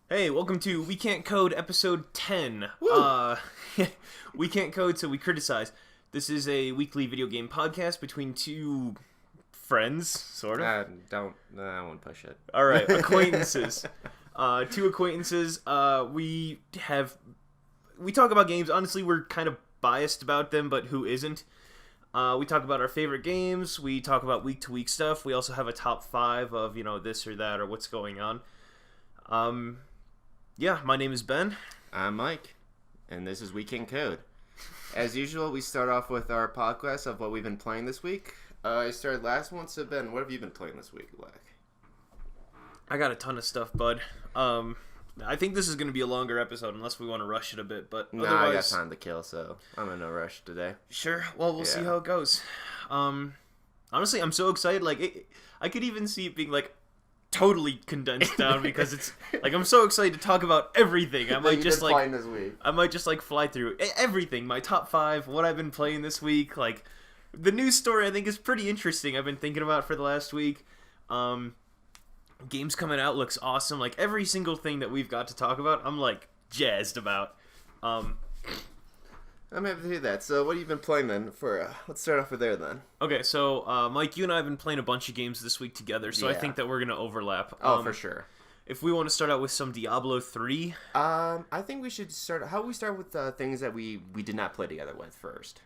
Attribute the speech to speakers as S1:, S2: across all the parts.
S1: Hey, welcome to We Can't Code episode 10. We can't code, so we criticize. This is a weekly video game podcast between two friends, sort of.
S2: I won't push it.
S1: Alright, acquaintances. Two acquaintances. We talk about games. Honestly, we're kind of biased about them, but who isn't? We talk about our favorite games. We talk about week-to-week stuff. We also have a top 5 of, this or that or what's going on. Yeah, my name is Ben.
S2: I'm Mike, and this is Weekend Code. As usual, we start off with our podcast of what we've been playing this week. I started last one, so Ben, what have you been playing this week, Black?
S1: I got a ton of stuff, bud. I think this is going to be a longer episode unless we want to rush it a bit, but
S2: otherwise... I got time to kill, so I'm in no rush today.
S1: Sure, well, we'll see how it goes. Honestly, I'm so excited. I could even see it being, totally condensed down because it's I'm so excited to talk about everything. I might just
S2: this week.
S1: I might just fly through everything. My top 5, what I've been playing this week. The news story I think is pretty interesting. I've been thinking about for the last week. Games coming out looks awesome. Every single thing that we've got to talk about, I'm jazzed about.
S2: I'm happy to hear that. So what have you been playing then? Let's start off with there then.
S1: Okay, so Mike, you and I have been playing a bunch of games this week together, so I think that we're going to overlap.
S2: For sure.
S1: If we want to start out with some Diablo 3.
S2: I think we should start... How about we start with things that we did not play together with first?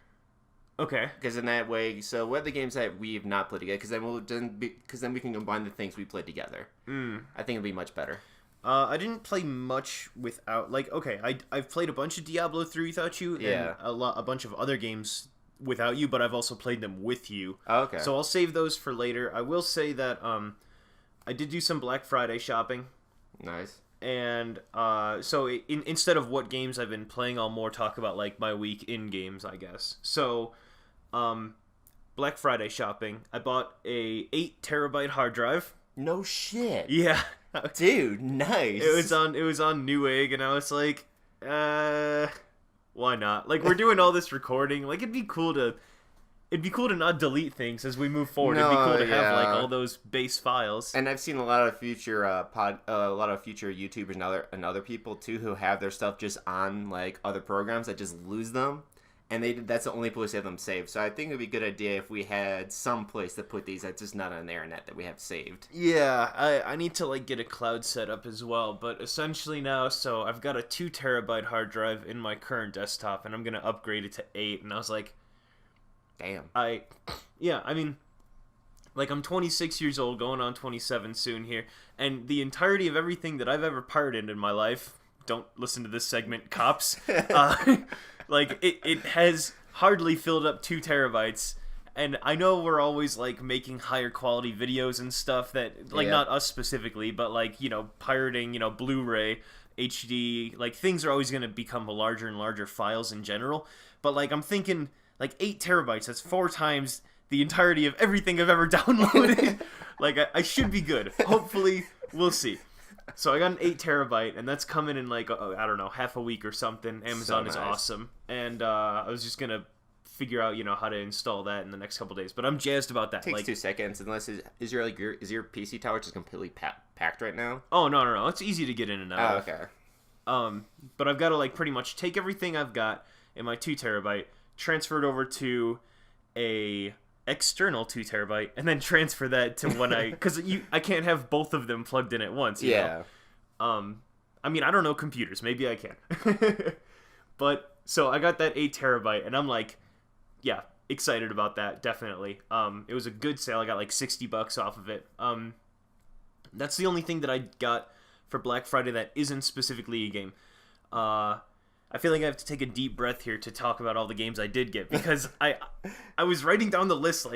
S1: Okay.
S2: Because in that way, so what are the games that we have not played together? Because then we can combine the things we played together. I think it'd be much better.
S1: I didn't play much without, I've played a bunch of Diablo 3 without you, and a bunch of other games without you, but I've also played them with you.
S2: Okay.
S1: So I'll save those for later. I will say that, I did do some Black Friday shopping.
S2: Nice.
S1: And, so instead of what games I've been playing, I'll more talk about, my week in games, I guess. So, Black Friday shopping, I bought a 8 terabyte hard drive.
S2: No shit.
S1: Yeah.
S2: Dude, nice.
S1: It was on Newegg, and I was like, why not? We're doing all this recording. It'd be cool to not delete things as we move forward. It'd be cool to have all those base files.
S2: And I've seen a lot of future future YouTubers and other people too who have their stuff just on other programs that just lose them. And that's the only place they have them saved. So I think it would be a good idea if we had some place to put these that's just not on the internet that we have saved.
S1: Yeah, I need to get a cloud set up as well. But essentially now, so I've got a 2 terabyte hard drive in my current desktop, and I'm going to upgrade it to 8. And I was like...
S2: Damn.
S1: I'm 26 years old, going on 27 soon here. And the entirety of everything that I've ever pirated in my life... Don't listen to this segment, cops. It has hardly filled up 2 terabytes, and I know we're always making higher quality videos and stuff that not us specifically, but pirating, Blu-ray, HD, things are always going to become larger and larger files in general. But I'm thinking 8 terabytes. That's 4 times the entirety of everything I've ever downloaded. I should be good. Hopefully, we'll see. So I got an 8 terabyte, and that's coming in I don't know, half a week or something. Amazon is awesome, and I was just gonna figure out how to install that in the next couple days. But I'm jazzed about that.
S2: Takes 2 seconds, unless is your PC tower just completely packed right now?
S1: Oh no, it's easy to get in and out.
S2: Oh, okay.
S1: But I've got to pretty much take everything I've got in my 2 terabyte, transfer it over to a external 2 terabyte, and then transfer that to when because I can't have both of them plugged in at once. You know? I don't know computers. Maybe I can. But so I got that 8 terabyte, and I'm excited about that. Definitely. It was a good sale. I got $60 off of it. That's the only thing that I got for Black Friday that isn't specifically a game. I feel like I have to take a deep breath here to talk about all the games I did get, because I was writing down the list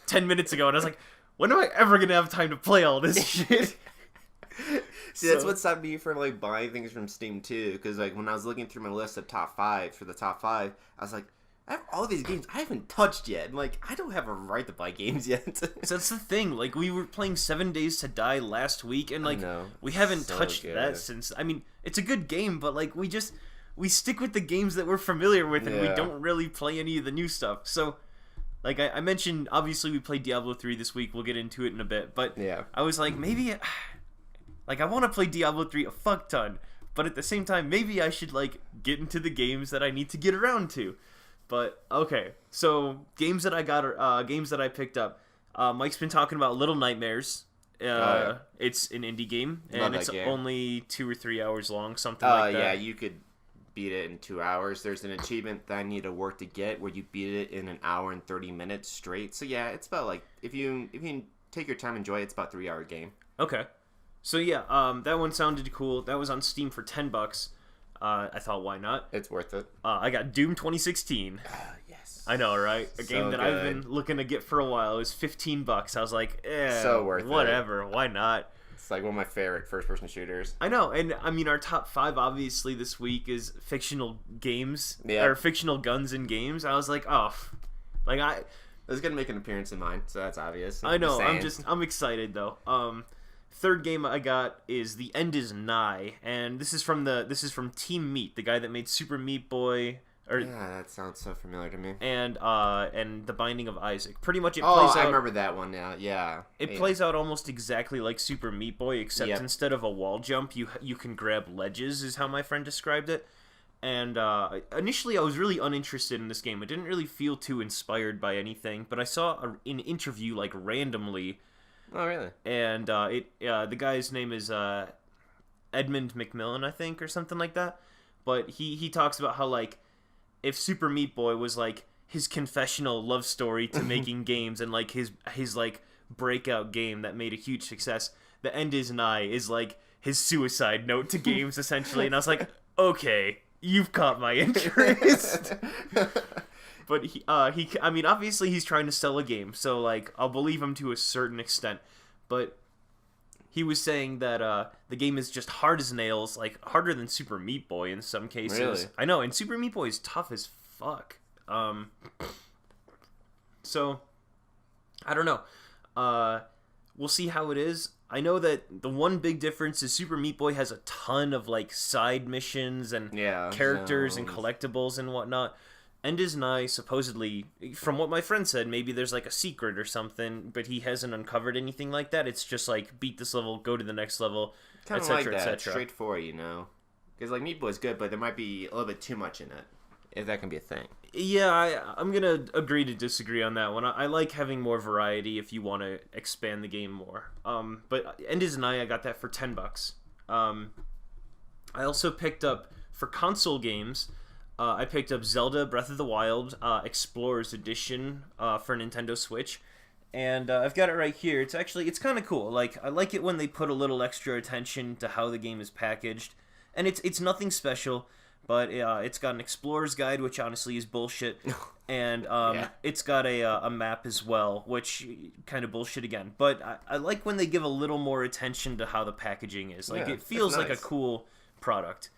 S1: 10 minutes ago, and I was like, when am I ever going to have time to play all this shit?
S2: See, that's what stopped me from buying things from Steam too, because when I was looking through my list of top 5, I was like, I have all these games I haven't touched yet. And, I don't have a right to buy games yet.
S1: So that's the thing. We were playing 7 Days to Die last week, and we haven't touched that since. It's a good game, but we stick with the games that we're familiar with, and we don't really play any of the new stuff. So, I mentioned, obviously we played Diablo 3 this week. We'll get into it in a bit. But I was like, maybe Like, I want to play Diablo 3 a fuck ton, but at the same time, maybe I should, like, get into the games that I need to get around to. But, okay, so games that I picked up. Mike's been talking about Little Nightmares. It's an indie game, and it's only 2 or 3 hours long, something like that.
S2: Yeah, you could beat it in 2 hours. There's an achievement that I need to work to get where you beat it in an hour and 30 minutes straight. So yeah, it's about like if you take your time and enjoy it, it's about a 3-hour game.
S1: Okay. So yeah, that one sounded cool. That was on Steam for $10. I thought, why not?
S2: It's worth it.
S1: I got Doom 2016.
S2: Yes.
S1: I know, right? A game that I've been looking to get for a while. It was $15. I was like, so worth whatever. It. Why not?
S2: It's like one of my favorite first-person shooters.
S1: I know, and I mean, our top 5 obviously this week is fictional games or fictional guns in games. I was like, oh, like I
S2: was gonna make an appearance in mine, so that's obvious.
S1: I know. I'm excited though. Third game I got is The End Is Nigh, and this is from Team Meat, the guy that made Super Meat Boy.
S2: Yeah, that sounds so familiar to me.
S1: And The Binding of Isaac. Pretty much it plays out...
S2: I remember that one now, yeah.
S1: It plays out almost exactly like Super Meat Boy, except instead of a wall jump, you can grab ledges, is how my friend described it. And initially I was really uninterested in this game. I didn't really feel too inspired by anything, but I saw an interview, like, randomly.
S2: Oh, really?
S1: And the guy's name is Edmund McMillan, I think, or something like that. But he talks about how, like, if Super Meat Boy was like his confessional love story to making games and like his like breakout game that made a huge success, The End Is Nigh is like his suicide note to games essentially. And I was like, okay, you've caught my interest. But I mean, obviously he's trying to sell a game, so like I'll believe him to a certain extent. But he was saying that the game is just hard as nails, like harder than Super Meat Boy in some cases.
S2: Really?
S1: I know, and Super Meat Boy is tough as fuck. So, I don't know. We'll see how it is. I know that the one big difference is Super Meat Boy has a ton of like side missions and characters and collectibles and whatnot. End Is Nigh, supposedly, from what my friend said, maybe there's like a secret or something, but he hasn't uncovered anything like that. It's just like, beat this level, go to the next level,
S2: etc., like etc. Straightforward, you know? Because like Meat Boy's good, but there might be a little bit too much in it, if that can be a thing.
S1: Yeah, I'm going to agree to disagree on that one. I like having more variety if you want to expand the game more. But End Is Nigh, I got that for $10. I also picked up, for console games... I picked up Zelda Breath of the Wild Explorers Edition for Nintendo Switch, and I've got it right here. It's kind of cool. Like, I like it when they put a little extra attention to how the game is packaged, and it's nothing special, but it's got an explorer's guide, which honestly is bullshit, and it's got a map as well, which kind of bullshit again. But I like when they give a little more attention to how the packaging is. Like, it feels like a cool product.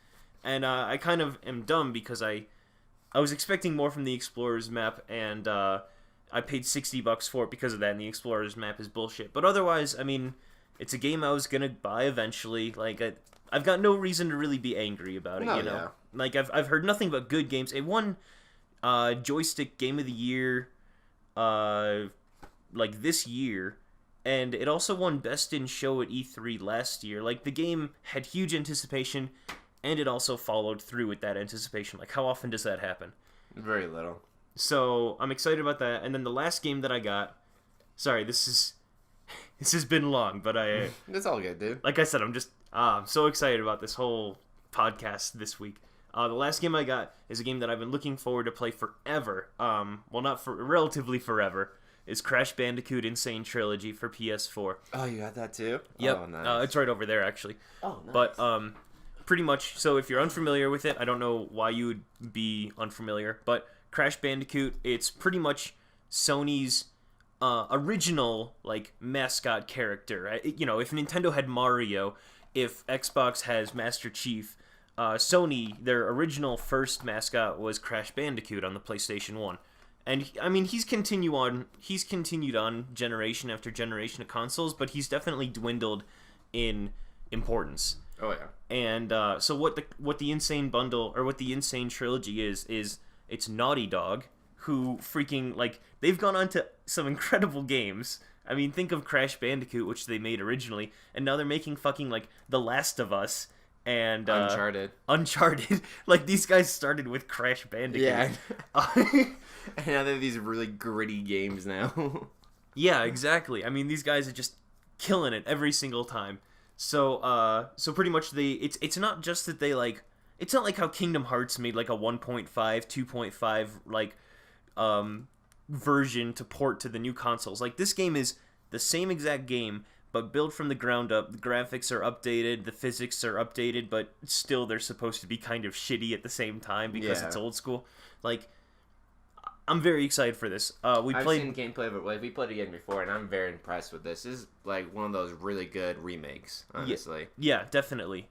S1: And I kind of am dumb because I was expecting more from the Explorer's map, and I paid $60 for it because of that, and the Explorer's map is bullshit. But otherwise, I mean, it's a game I was going to buy eventually. Like, I've got no reason to really be angry about it, you know? Yeah. Like, I've heard nothing but good games. It won Joystick Game of the Year, like, this year. And it also won Best in Show at E3 last year. Like, the game had huge anticipation, and it also followed through with that anticipation. Like, how often does that happen?
S2: Very little.
S1: So, I'm excited about that. And then the last game that I got... Sorry, this has been long, but I...
S2: It's all good, dude.
S1: Like I said, I'm so excited about this whole podcast this week. The last game I got is a game that I've been looking forward to play forever. Well, not for... Relatively forever. Is Crash Bandicoot Insane Trilogy for PS4.
S2: Oh, you got that too?
S1: Yep.
S2: Oh, nice.
S1: It's right over there, actually.
S2: Oh, nice.
S1: But, pretty much, so if you're unfamiliar with it, I don't know why you would be unfamiliar, but Crash Bandicoot, it's pretty much Sony's original, like, mascot character. You know, if Nintendo had Mario, if Xbox has Master Chief, Sony, their original first mascot was Crash Bandicoot on the PlayStation 1. And, I mean, he's continued on generation after generation of consoles, but he's definitely dwindled in importance.
S2: Oh yeah.
S1: And so what the Insane Bundle, or what the Insane Trilogy is it's Naughty Dog, who freaking, like, they've gone on to some incredible games. I mean, think of Crash Bandicoot, which they made originally, and now they're making fucking, like, The Last of Us and Uncharted. Like, these guys started with Crash Bandicoot.
S2: Yeah. And now they're these really gritty games now.
S1: Yeah, exactly. I mean, these guys are just killing it every single time. So pretty much it's not just that they, like, it's not like how Kingdom Hearts made, like, a 1.5, 2.5, like, version to port to the new consoles. Like, this game is the same exact game, but built from the ground up. The graphics are updated, the physics are updated, but still they're supposed to be kind of shitty at the same time because it's old school. Like, I'm very excited for this.
S2: I've seen gameplay of it. Like, we played it again before, and I'm very impressed with this. This is, like, one of those really good remakes, honestly.
S1: Yeah, definitely.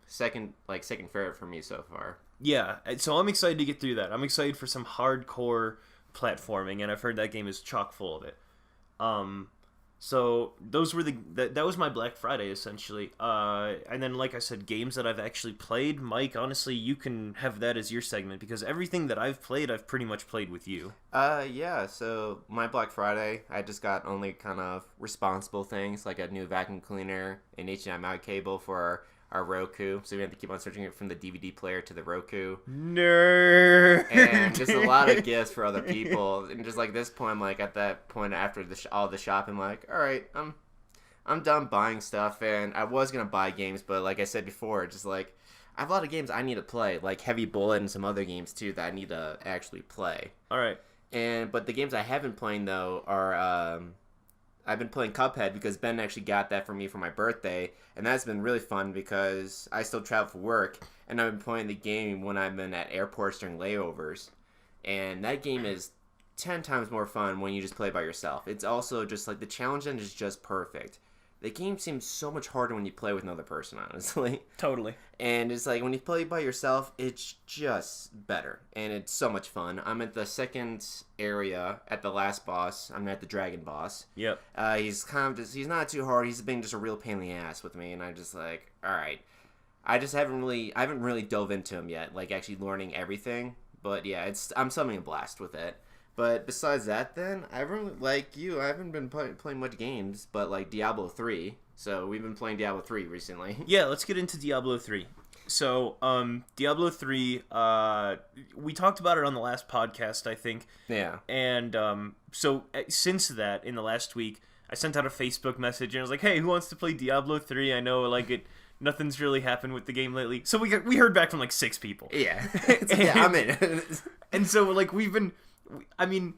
S2: Second favorite for me so far.
S1: Yeah, so I'm excited to get through that. I'm excited for some hardcore platforming, and I've heard that game is chock full of it. So those were that was my Black Friday, essentially. And then, like I said, games that I've actually played. Mike, honestly, you can have that as your segment, because everything that I've played, I've pretty much played with you.
S2: Yeah, so my Black Friday, I just got only kind of responsible things, like a new vacuum cleaner, an HDMI cable for our Roku, so we have to keep on switching it from the DVD player to the Roku.
S1: Nerd!
S2: And just a lot of gifts for other people. And just like this point, I'm like, at that point after all the shopping, I'm like, all right, I'm done buying stuff. And I was going to buy games, but like I said before, just like, I have a lot of games I need to play, like Heavy Bullet and some other games too that I need to actually play.
S1: All right.
S2: But the games I have been playing, though, are... I've been playing Cuphead because Ben actually got that for me for my birthday, and that's been really fun because I still travel for work, and I've been playing the game when I've been at airports during layovers, and that game is 10 times more fun when you just play by yourself. It's also just like the challenge end is just perfect. The game seems so much harder when you play with another person, honestly.
S1: Totally.
S2: And it's like when you play by yourself, it's just better. And it's so much fun. I'm at the second area at the last boss. I'm at the dragon boss.
S1: Yep.
S2: He's kind of just, he's not too hard. He's been just a real pain in the ass with me. And I'm just like, all right. I haven't really dove into him yet, like actually learning everything. But yeah, I'm still having a blast with it. But besides that, then, I haven't been playing much games, but like Diablo 3. So we've been playing Diablo 3 recently.
S1: Yeah, let's get into Diablo 3. So, Diablo 3, we talked about it on the last podcast, I think.
S2: Yeah.
S1: And so since that, in the last week, I sent out a Facebook message and I was like, hey, who wants to play Diablo 3? I know, like, nothing's really happened with the game lately. So we heard back from like 6 people.
S2: Yeah. Yeah, I'm in.
S1: And so, like, I mean,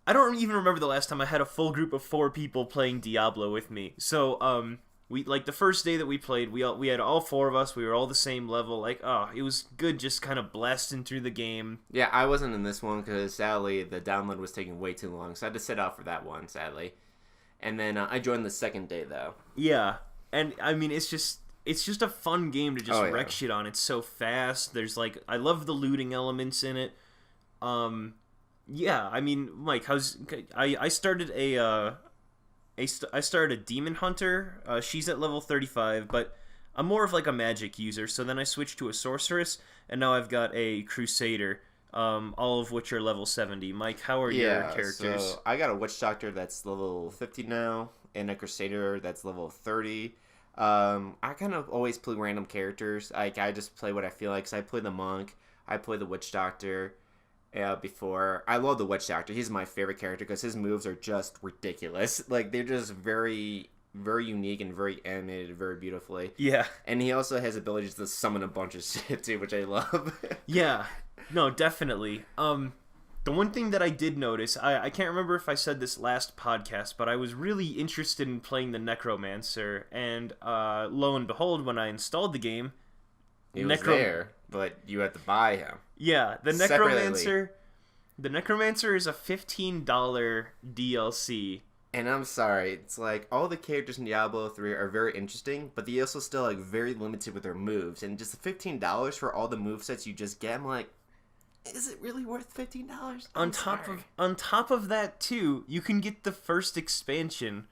S1: I don't even remember the last time I had a full group of 4 people playing Diablo with me. So, we, like, the first day that we played, we had all 4 of us. We were all the same level. Like, it was good just kind of blasting through the game.
S2: Yeah, I wasn't in this one because, sadly, the download was taking way too long. So I had to sit out for that one, sadly. And then I joined the second day, though.
S1: Yeah, and, I mean, it's just a fun game to just wreck shit on. It's so fast. There's, like, I love the looting elements in it. Yeah, I mean, Mike, I started I started a demon hunter. She's at level 35, but I'm more of like a magic user. So then I switched to a sorceress, and now I've got a crusader. All of which are level 70. Mike, how are your characters?
S2: So I got a witch doctor that's level 50 now, and a crusader that's level 30. I kind of always play random characters. Like, I just play what I feel like. So I play the monk. I play the witch doctor. Before. I love the witch doctor. He's my favorite character because his moves are just ridiculous. Like, they're just very, very unique and very animated very beautifully.
S1: Yeah.
S2: And he also has abilities to summon a bunch of shit too, which I love.
S1: Yeah. No, definitely. The one thing that I did notice, I can't remember if I said this last podcast, but I was really interested in playing the Necromancer, and lo and behold, when I installed the game,
S2: he was there, but you had to buy him.
S1: Yeah, the Necromancer. The Necromancer is a $15 DLC.
S2: And I'm sorry, it's like all the characters in Diablo 3 are very interesting, but they also still like very limited with their moves. And just $15 for all the movesets you just get, I'm like, is it really worth $15?
S1: On top of that too, you can get the first expansion,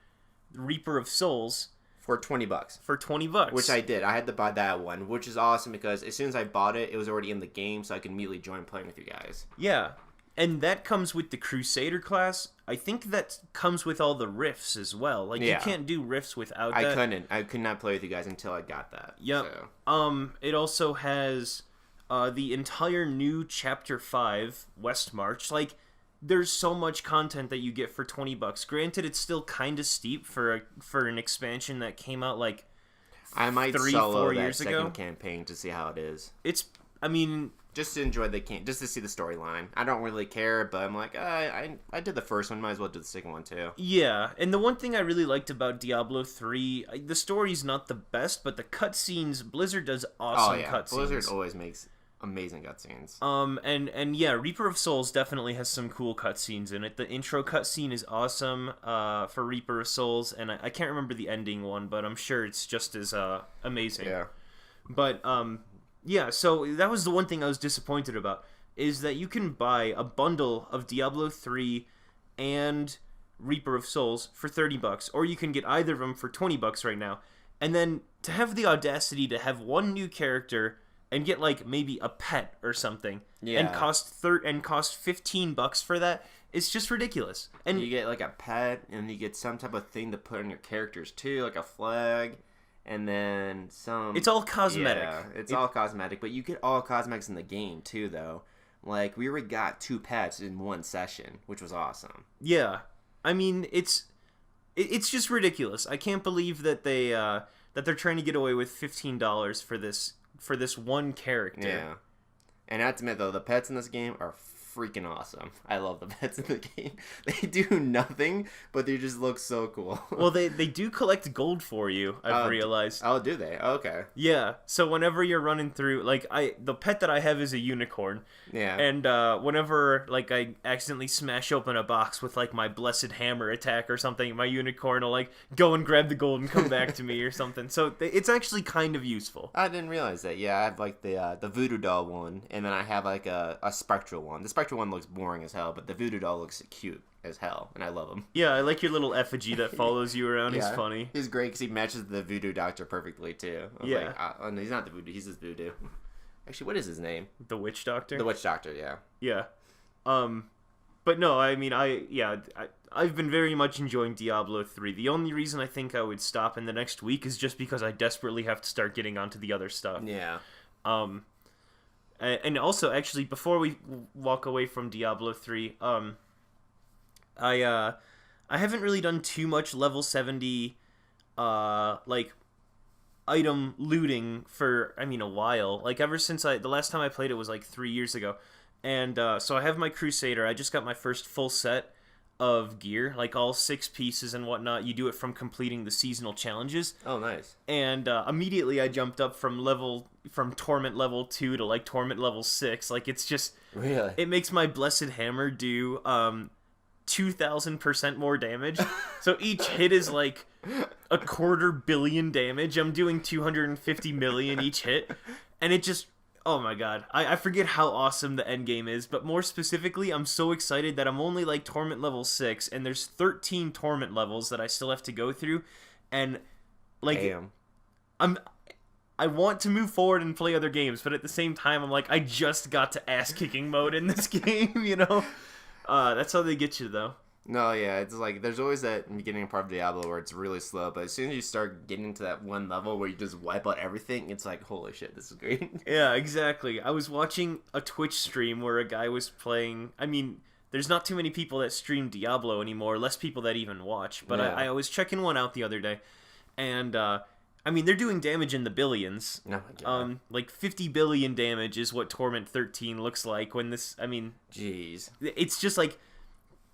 S1: Reaper of Souls,
S2: for $20.
S1: For $20.
S2: Which I did. I had to buy that one, which is awesome because as soon as I bought it, it was already in the game, so I could immediately join playing with you guys.
S1: Yeah. And that comes with the Crusader class. I think that comes with all the rifts as well. Like, you can't do rifts without that.
S2: I could not play with you guys until I got that.
S1: Yep. So. It also has the entire new Chapter 5, West March. Like, there's so much content that you get for $20. Granted, it's still kind of steep for an expansion that came out, like,
S2: I might
S1: 3-4
S2: that
S1: years
S2: second
S1: ago.
S2: campaign to see how it is.
S1: I mean...
S2: Just to enjoy just to see the storyline. I don't really care, but I'm like, I did the first one, might as well do the second one too.
S1: Yeah, and the one thing I really liked about Diablo 3, the story's not the best, but the cutscenes, Blizzard does awesome cutscenes.
S2: Blizzard always makes amazing cutscenes.
S1: And yeah, Reaper of Souls definitely has some cool cutscenes in it. The intro cutscene is awesome for Reaper of Souls, and I can't remember the ending one, but I'm sure it's just as amazing.
S2: Yeah.
S1: But yeah, so that was the one thing I was disappointed about, is that you can buy a bundle of Diablo 3 and Reaper of Souls for $30, or you can get either of them for $20 right now. And then to have the audacity to have one new character and get like maybe a pet or something, and cost $15 for that, it's just ridiculous. And
S2: you get like a pet, and you get some type of thing to put on your characters too, like a flag. And then some...
S1: It's all cosmetic.
S2: Yeah, it's all cosmetic. But you get all cosmetics in the game, too, though. Like, we already got 2 pets in one session, which was awesome.
S1: Yeah. I mean, it's just ridiculous. I can't believe that they're trying to get away with $15 for this one character.
S2: Yeah. And I have to admit, though, the pets in this game are freaking awesome. I love the pets in the game. They do nothing, but they just look so cool.
S1: Well, they do collect gold for you, I've realized.
S2: Oh, do they? Okay.
S1: Yeah. So whenever you're running through, like, the pet that I have is a unicorn.
S2: Yeah.
S1: And whenever, like, I accidentally smash open a box with, like, my blessed hammer attack or something, my unicorn will, like, go and grab the gold and come back to me or something. So it's actually kind of useful.
S2: I didn't realize that. Yeah, I have, like, the voodoo doll one, and then I have, like, a spectral one. The spectral one looks boring as hell, but the voodoo doll looks cute as hell, and I love him.
S1: Yeah, I like your little effigy that follows you around. He's funny.
S2: He's great because he matches the voodoo doctor perfectly too.
S1: Yeah.
S2: Like, oh, no, he's not the voodoo. He's his voodoo. Actually, what is his name?
S1: The witch doctor.
S2: The witch doctor. Yeah.
S1: Yeah. But no, I mean, I've been very much enjoying Diablo 3. The only reason I think I would stop in the next week is just because I desperately have to start getting onto the other stuff.
S2: Yeah.
S1: And also, actually, before we walk away from Diablo 3, I haven't really done too much level 70, like, item looting for, a while. Like, ever since the last time I played it was, like, 3 years ago. And, so I have my Crusader. I just got my first full set of gear, like all 6 pieces and whatnot. You do it from completing the seasonal challenges.
S2: Oh, nice.
S1: And immediately I jumped up from Torment level 2 to like Torment level 6. Like, it's just
S2: really,
S1: it makes my blessed hammer do 2,000% more damage. So each hit is like 250 million damage. I'm doing 250 million each hit, and it just, oh my god. I forget how awesome the end game is, but more specifically, I'm so excited that I'm only like Torment level 6, and there's 13 Torment levels that I still have to go through, and like,
S2: damn.
S1: I want to move forward and play other games, but at the same time, I'm like, I just got to ass-kicking mode in this game, you know? That's how they get you, though.
S2: No, yeah, it's like, there's always that beginning part of Diablo where it's really slow, but as soon as you start getting to that one level where you just wipe out everything, it's like, holy shit, this is great.
S1: Yeah, exactly. I was watching a Twitch stream where a guy was playing, there's not too many people that stream Diablo anymore, less people that even watch, but yeah. I was checking one out the other day, and, they're doing damage in the billions.
S2: Oh my god.
S1: Like 50 billion damage is what Torment 13 looks like when this,
S2: jeez.
S1: It's just like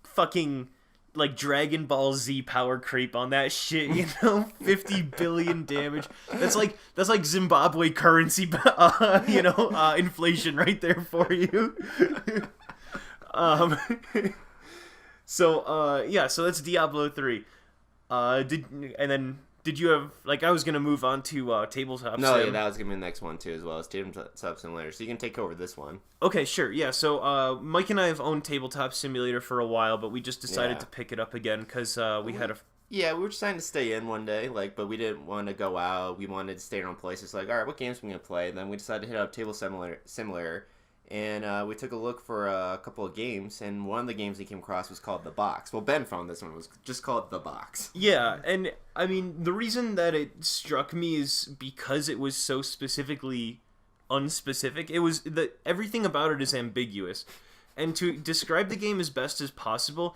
S1: fucking like Dragon Ball Z power creep on that shit, you know? 50 billion damage. That's like Zimbabwe currency, inflation right there for you. So that's Diablo 3. Did you have, like, I was going to move on to Tabletop
S2: No,
S1: Sim.
S2: yeah, that was going to be the next one, too, as well as Tabletop Simulator, so you can take over this one.
S1: Okay, sure, yeah, so Mike and I have owned Tabletop Simulator for a while, but we just decided to pick it up again, because we had a...
S2: Yeah, we were trying to stay in one day, but we didn't want to go out, we wanted to stay in our place. It's like, alright, what games are we going to play? And then we decided to hit up Table Simulator, And we took a look for a couple of games, and one of the games we came across was called The Box. Well, Ben found this one. It was just called The Box.
S1: Yeah, and I mean, the reason that it struck me is because it was so specifically unspecific. It was that everything about it is ambiguous. And to describe the game as best as possible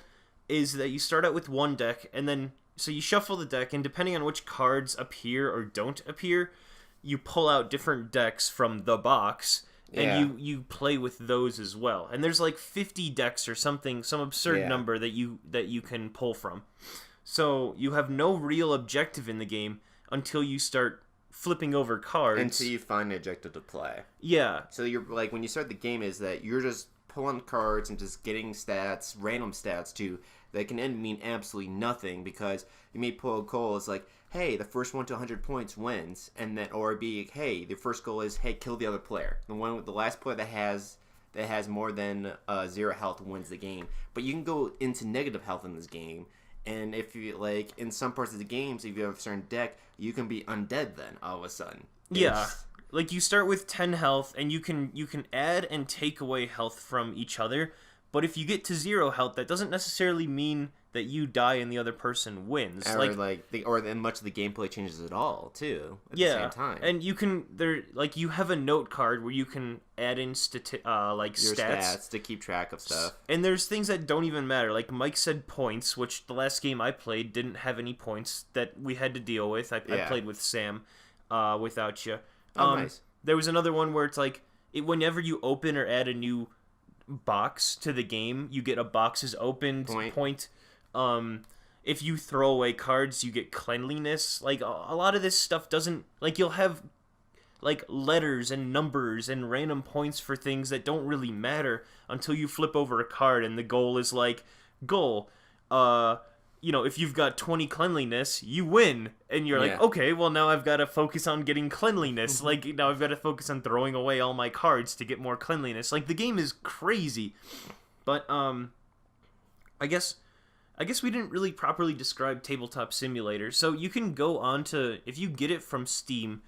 S1: is that you start out with one deck, and then so you shuffle the deck, and depending on which cards appear or don't appear, you pull out different decks from the box, and you play with those as well. And there's like 50 decks or something, some absurd number that you can pull from. So you have no real objective in the game until you start flipping over cards.
S2: Until you find an objective to play.
S1: Yeah.
S2: So you're like, when you start the game, is that you're just pulling cards and just getting stats, random stats too, that can mean absolutely nothing, because you may pull a goal is like, hey, the first one to 100 points wins, and then, or be, hey, the first goal is, hey, kill the other player. The last player that has more than 0 health wins the game. But you can go into negative health in this game, and if you like, in some parts of the games, if you have a certain deck, you can be undead then all of a sudden.
S1: Yeah. Like, you start with 10 health, and you can add and take away health from each other, but if you get to 0 health, that doesn't necessarily mean that you die and the other person wins.
S2: Or then much of the gameplay changes at all, too, at the same time.
S1: And you can, you have a note card where you can add in your stats
S2: to keep track of stuff.
S1: And there's things that don't even matter. Like Mike said points, which the last game I played didn't have any points that we had to deal with. I played with Sam without you.
S2: Nice.
S1: There was another one where it's like, whenever you open or add a new box to the game, you get a boxes opened point. If you throw away cards, you get cleanliness. Like, a lot of this stuff doesn't, like, you'll have like letters and numbers and random points for things that don't really matter until you flip over a card and the goal is like, if you've got 20 cleanliness, you win. And you're like, okay, well, now I've got to focus on getting cleanliness. Like, now I've got to focus on throwing away all my cards to get more cleanliness. Like, the game is crazy. But, I guess we didn't really properly describe Tabletop Simulator. So you can go on to, if you get it from Steam,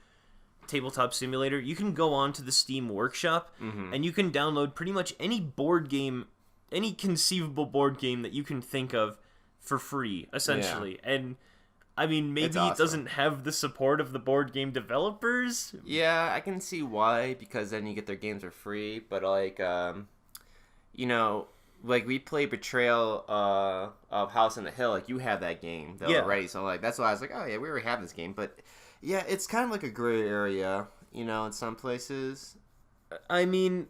S1: Tabletop Simulator, you can go on to the Steam Workshop, and you can download pretty much any board game, any conceivable board game that you can think of, for free, essentially. And I mean, maybe it doesn't have the support of the board game developers.
S2: Yeah, I can see why, because then you get their games for free. But like, like we play Betrayal of House on the Hill. Like, you have that game already, so like that's why I was like, oh yeah, we already have this game. But yeah, it's kind of like a gray area, in some places.
S1: I mean,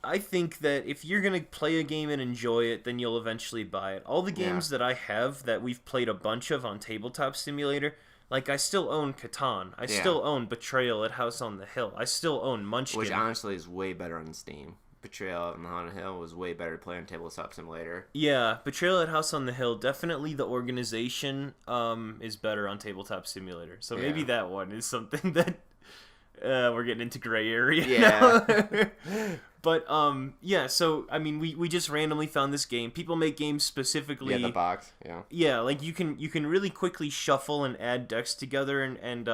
S1: I think that if you're going to play a game and enjoy it, then you'll eventually buy it. All the games that I have that we've played a bunch of on Tabletop Simulator, like, I still own Catan. I still own Betrayal at House on the Hill. I still own Munchkin.
S2: Which honestly is way better on Steam. Betrayal at House on the Hill was way better to play on Tabletop Simulator.
S1: Yeah, Betrayal at House on the Hill, definitely the organization is better on Tabletop Simulator. So maybe that one is something that we're getting into gray area now. But, so, I mean, we just randomly found this game. People make games specifically...
S2: Yeah, the box,
S1: Yeah, like, you can really quickly shuffle and add decks together and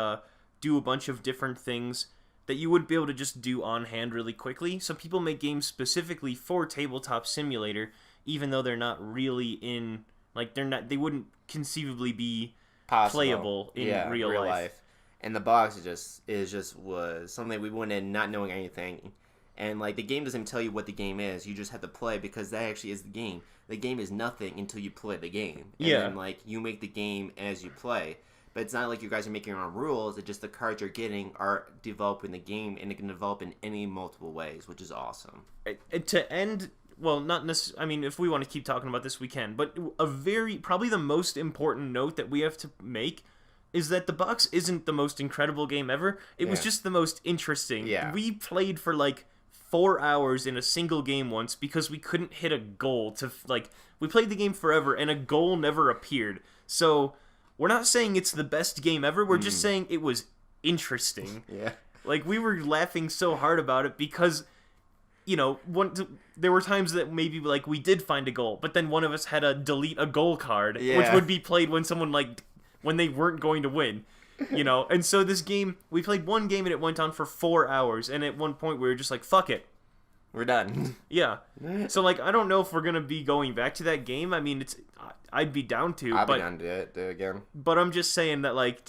S1: do a bunch of different things that you wouldn't be able to just do on hand really quickly. So people make games specifically for Tabletop Simulator, even though they're not really in... Like, they wouldn't conceivably be playable in real life.
S2: And the box was something we went in not knowing anything. And, like, the game doesn't tell you what the game is. You just have to play, because that actually is the game. The game is nothing until you play the game. And then, like, you make the game as you play. But it's not like you guys are making your own rules. It's just the cards you're getting are developing the game, and it can develop in any multiple ways, which is awesome.
S1: To end... Well, not necessarily... I mean, if we want to keep talking about this, we can. But probably the most important note that we have to make is that the box isn't the most incredible game ever. It was just the most interesting.
S2: Yeah.
S1: We played for, 4 hours in a single game once because we couldn't hit a goal we played the game forever and a goal never appeared. So we're not saying it's the best game ever. We're just saying it was interesting.
S2: Yeah.
S1: Like, we were laughing so hard about it because, there were times that maybe we did find a goal, but then one of us had to delete a goal card, which would be played when someone when they weren't going to win. And so this game, we played one game and it went on for 4 hours, and at one point we were just like, fuck it.
S2: We're done.
S1: Yeah. So, like, I don't know if we're going to be going back to that game. I mean, I'd be down to.
S2: I'd be down to do it again.
S1: But I'm just saying that, like,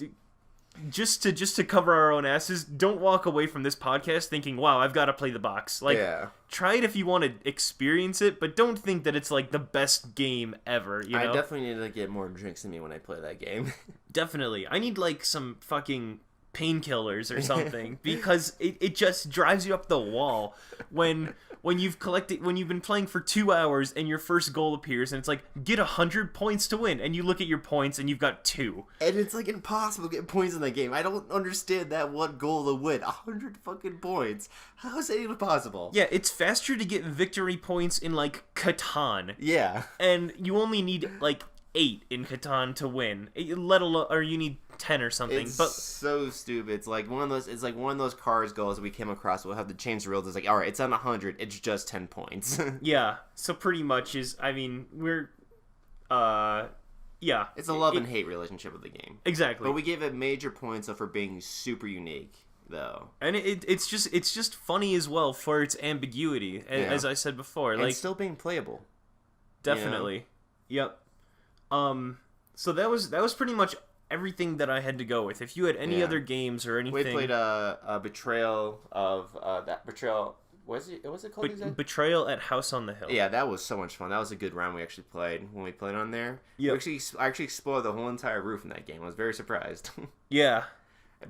S1: just to cover our own asses, don't walk away from this podcast thinking, wow, I've got to play the box. Like, try it if you want to experience it, but don't think that it's, like, the best game ever, you know?
S2: I definitely need to get more drinks in me when I play that game.
S1: Definitely. I need, like, some fucking painkillers or something, because it just drives you up the wall when you've been playing for 2 hours and your first goal appears and it's like, get 100 points to win, and you look at your points and you've got 2.
S2: And it's like impossible to get points in that game. I don't understand that one goal to win. 100 fucking points. How is that even possible?
S1: Yeah, it's faster to get victory points in, like, Catan.
S2: Yeah.
S1: And you only need, like, 8 in Catan to win. Let alone, or you need 10 or something.
S2: It's
S1: but
S2: so stupid. It's like one of those. It's like one of those cars goals we came across. We'll have to change the rules. It's like, all right, it's on 100. It's just 10 points.
S1: Yeah. So pretty much we're, yeah.
S2: It's a love and hate relationship with the game.
S1: Exactly.
S2: But we gave it major points for being super unique, though.
S1: And it's just funny as well for its ambiguity, as I said before.
S2: And
S1: like,
S2: still being playable.
S1: Definitely. You know? Yep. So that was pretty much everything that I had to go with. If you had any other games or anything,
S2: we played a Betrayal of that Betrayal. What's it called?
S1: Betrayal at House on the Hill.
S2: Yeah, that was so much fun. That was a good round we actually played when we played on there.
S1: Yeah,
S2: I actually explored the whole entire roof in that game. I was very surprised.
S1: Yeah.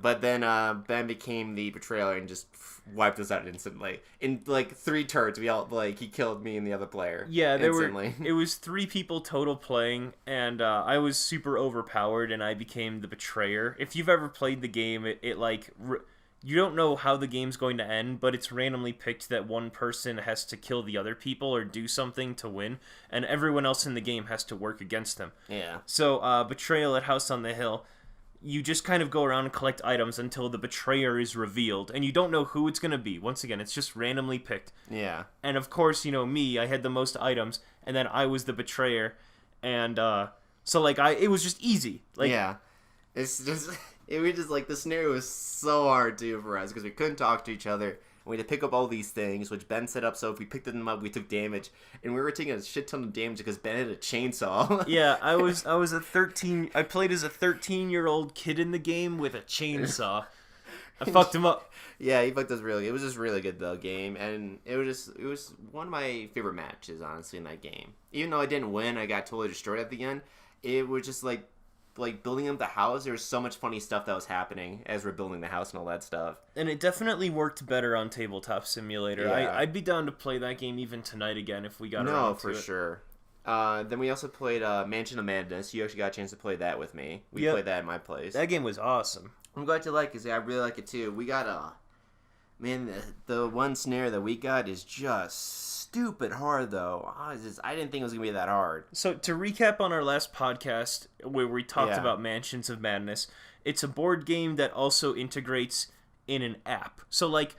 S2: But then Ben became the betrayer and just wiped us out instantly. In like 3 turns, he killed me and the other player.
S1: Yeah,
S2: instantly.
S1: It was 3 people total playing, and I was super overpowered, and I became the betrayer. If you've ever played the game, you don't know how the game's going to end, but it's randomly picked that one person has to kill the other people or do something to win, and everyone else in the game has to work against them.
S2: Yeah.
S1: So, Betrayal at House on the Hill, you just kind of go around and collect items until the betrayer is revealed, and you don't know who it's going to be. Once again, it's just randomly picked.
S2: Yeah.
S1: And of course, me, I had the most items, and then I was the betrayer, and so like it was just easy. Like,
S2: yeah. It was just like the scenario was so hard too for us because we couldn't talk to each other. We had to pick up all these things, which Ben set up, so if we picked them up, we took damage. And we were taking a shit ton of damage because Ben had a chainsaw.
S1: Yeah, I played as a 13-year-old kid in the game with a chainsaw. I fucked him up.
S2: Yeah, he fucked us really. It was just really good, though, game. And it was one of my favorite matches, honestly, in that game. Even though I didn't win, I got totally destroyed at the end. It was just like building up the house. There was so much funny stuff that was happening as we're building the house and all that stuff. And
S1: it definitely worked better on Tabletop Simulator. Yeah. I'd be down to play that game even tonight again if we got around to it.
S2: No, for sure. Then we also played Mansion of Madness. You actually got a chance to play that with me. We played that at my place.
S1: That game was awesome.
S2: I'm glad you like it. I really like it too. We got the one snare that we got is just stupid hard, though. I didn't think it was gonna be that hard.
S1: So to recap on our last podcast where we talked about Mansions of Madness, it's a board game that also integrates in an app. So like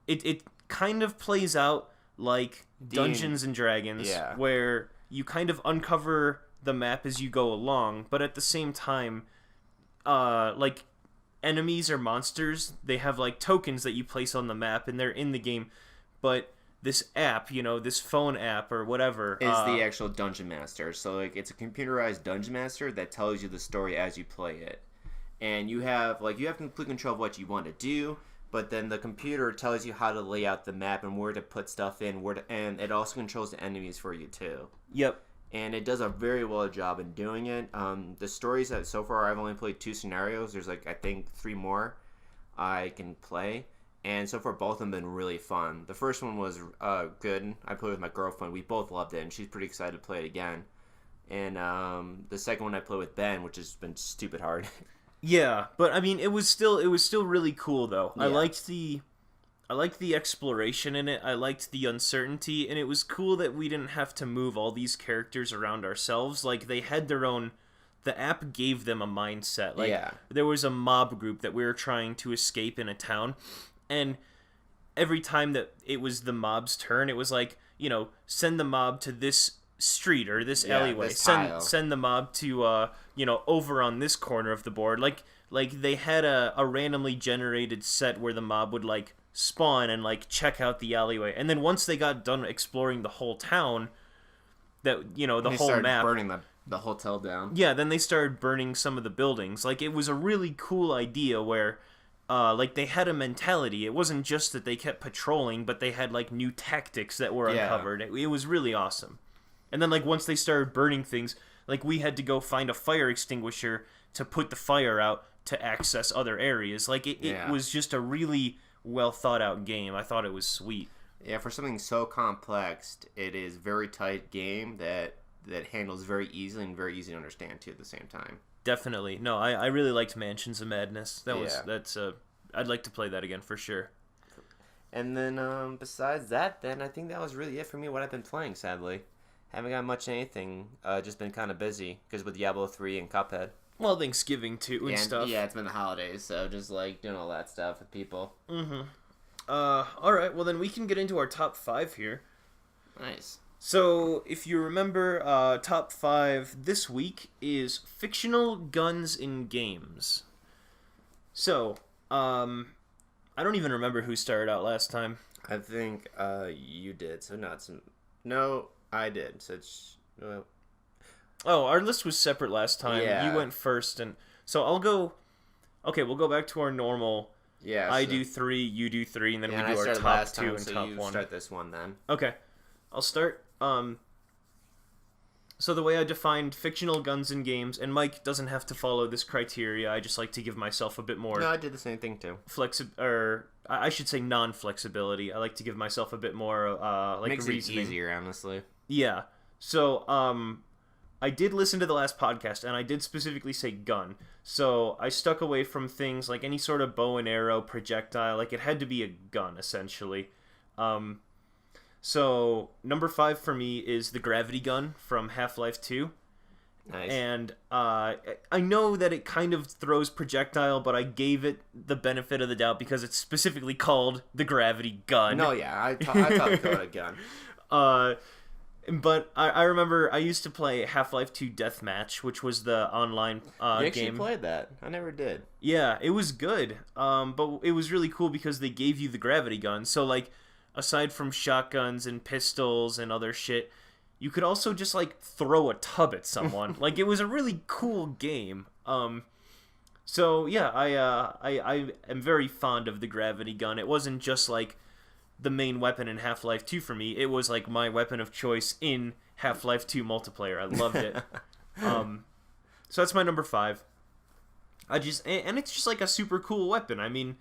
S1: it kind of plays out like Dungeons and Dragons, where you kind of uncover the map as you go along, but at the same time, like enemies or monsters, they have like tokens that you place on the map and they're in the game, but this app, this phone app or whatever,
S2: is the actual dungeon master. So like it's a computerized dungeon master that tells you the story as you play it, and you have complete control of what you want to do. But then the computer tells you how to lay out the map and where to put stuff in, and it also controls the enemies for you too.
S1: Yep.
S2: And it does a very well job in doing it. The stories that so far I've only played 2 scenarios. There's I think 3 more I can play. And so far, both of them have been really fun. The first one was good. I played with my girlfriend. We both loved it, and she's pretty excited to play it again. And the second one I played with Ben, which has been stupid hard.
S1: Yeah, but I mean, it was still really cool though. Yeah. I liked the exploration in it. I liked the uncertainty, and it was cool that we didn't have to move all these characters around ourselves. Like they had their own. The app gave them a mindset. Like there was a mob group that we were trying to escape in a town. And every time that it was the mob's turn, it was like, send the mob to this street or this alleyway. Send the mob to, over on this corner of the board. Like they had a randomly generated set where the mob would, spawn and like check out the alleyway. And then once they got done exploring the whole town, the whole map,
S2: burning the hotel down.
S1: Yeah, then they started burning some of the buildings. Like, it was a really cool idea where like they had a mentality. It wasn't just that they kept patrolling, but they had like new tactics that were uncovered. It was really awesome. And then like once they started burning things, like we had to go find a fire extinguisher to put the fire out to access other areas. Like it was just a really well thought out game. I thought it was sweet.
S2: Yeah, for something so complex, it is very tight game that handles very easily and very easy to understand too at the same time.
S1: Definitely. No, I really liked Mansions of Madness. I'd like to play that again for sure.
S2: And then besides that, then I think that was really it for me. What I've been playing, sadly, haven't got much of anything. Just been kind of busy because with Diablo 3 and Cuphead.
S1: Well, Thanksgiving too and stuff.
S2: Yeah, it's been the holidays, so just like doing all that stuff with people.
S1: Mm-hmm. All right. Well, then we can get into our top 5 here.
S2: Nice.
S1: So, if you remember, top 5 this week is fictional guns in games. So, I don't even remember who started out last time.
S2: I think you did. So no, I did. So it's
S1: Oh, our list was separate last time.
S2: Yeah.
S1: You went first, and so I'll go. Okay, we'll go back to our normal.
S2: Yeah.
S1: I do 3, you do 3, and then we do our top 2 and top 1.
S2: Start this one then.
S1: Okay, I'll start. So the way I defined fictional guns in games, and Mike doesn't have to follow this criteria. I just like to give myself a bit more.
S2: No, I did the same thing too.
S1: I should say non-flexibility. I like to give myself a bit more
S2: Makes
S1: reasoning.
S2: it easier, honestly.
S1: Yeah. So I did listen to the last podcast, and I did specifically say gun. So I stuck away from things like any sort of bow and arrow, projectile. Like, it had to be a gun, essentially. So number 5 for me is the gravity gun from Half-Life 2.
S2: Nice.
S1: And I know that it kind of throws projectile, but I gave it the benefit of the doubt because it's specifically called the gravity gun.
S2: No, yeah, I thought it was a gun.
S1: But I remember I used to play Half-Life 2 Deathmatch, which was the online
S2: You actually
S1: game.
S2: played that. I never did.
S1: Yeah, it was good. But it was really cool because they gave you the gravity gun. So, like, aside from shotguns and pistols and other shit, you could also just, like, throw a tub at someone. Like, it was a really cool game. So, yeah, I am very fond of the gravity gun. It wasn't just, like, the main weapon in Half-Life 2 for me. It was, like, my weapon of choice in Half-Life 2 multiplayer. I loved it. So that's my number 5. And it's just, like, a super cool weapon. I mean,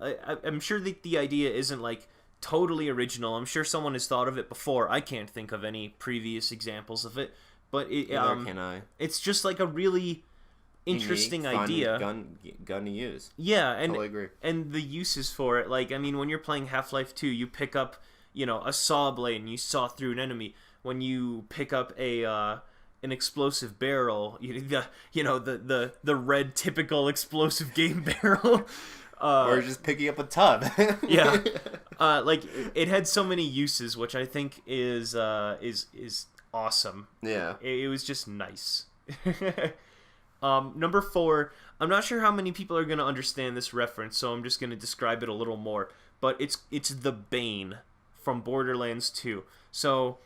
S1: I'm sure that the idea isn't, like, totally original. I'm sure someone has thought of it before. I can't think of any previous examples of it, but
S2: Neither can I.
S1: It's just like a really interesting
S2: unique, fun
S1: idea.
S2: Gun to use.
S1: Yeah, and
S2: Totally agree.
S1: And the uses for it, like, I mean, when you're playing Half-Life 2, you pick up, a saw blade and you saw through an enemy. When you pick up an explosive barrel, the red typical explosive game barrel.
S2: Or just picking up a tub.
S1: Yeah. Like, it had so many uses, which I think is awesome.
S2: Yeah.
S1: It was just nice. Number 4, I'm not sure how many people are going to understand this reference, so I'm just going to describe it a little more. But it's the Bane from Borderlands 2. So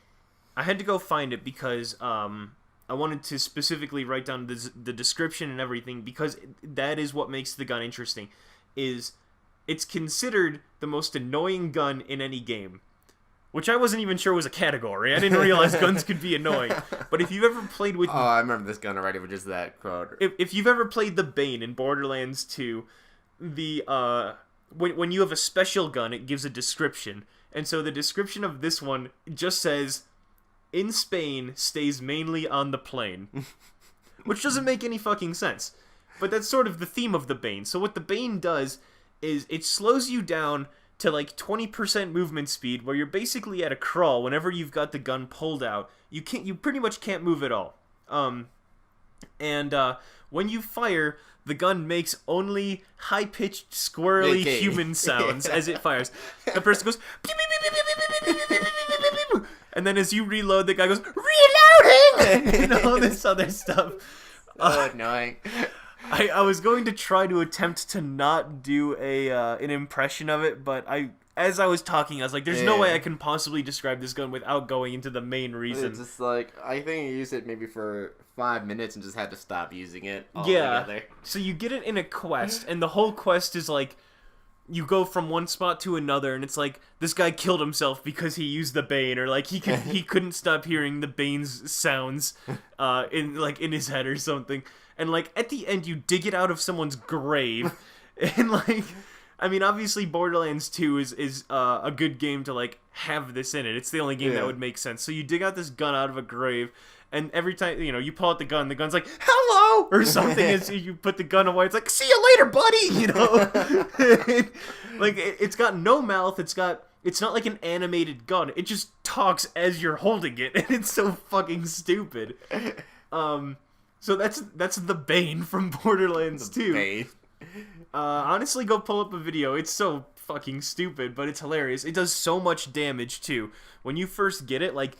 S1: I had to go find it because I wanted to specifically write down the description and everything, because that is what makes the gun interesting. It's considered the most annoying gun in any game, which I wasn't even sure was a category. I didn't realize guns could be annoying. But if you've ever played with...
S2: Oh, I remember this gun already with just that quote.
S1: If you've ever played the Bane in Borderlands 2, when you have a special gun, it gives a description. And so the description of this one just says, "In Spain, stays mainly on the plane." Which doesn't make any fucking sense. But that's sort of the theme of the Bane. So what the Bane does is it slows you down to like 20% movement speed, where you're basically at a crawl whenever you've got the gun pulled out. You pretty much can't move at all. When you fire, the gun makes only high-pitched, squirrely human sounds as it fires. The person goes, pew, pew, pew, pew, pew, pew, pew, pew, pew, pew, pew. And then as you reload, the guy goes, reloading, and all this other stuff.
S2: So annoying.
S1: I was going to try to attempt to not do an impression of it, but as I was talking, I was like, "There's no way I can possibly describe this gun without going into the main reason."
S2: It's just like I think you used it maybe for 5 minutes and just had to stop using it altogether.
S1: So you get it in a quest, and the whole quest is like you go from one spot to another, and it's like this guy killed himself because he used the Bane, or like he couldn't stop hearing the Bane's sounds in his head or something. And like at the end, you dig it out of someone's grave, and like. I mean, obviously, Borderlands 2 is a good game to, like, have this in it. It's the only game that would make sense. So you dig out this gun out of a grave, and every time, you pull out the gun's like, hello! Or something as you put the gun away. It's like, see you later, buddy! Like, it's got no mouth. It's not like an animated gun. It just talks as you're holding it, and it's so fucking stupid. So that's the Bane from Borderlands 2.
S2: Bane.
S1: Honestly, go pull up a video. It's so fucking stupid, but it's hilarious. It does so much damage, too. When you first get it, like,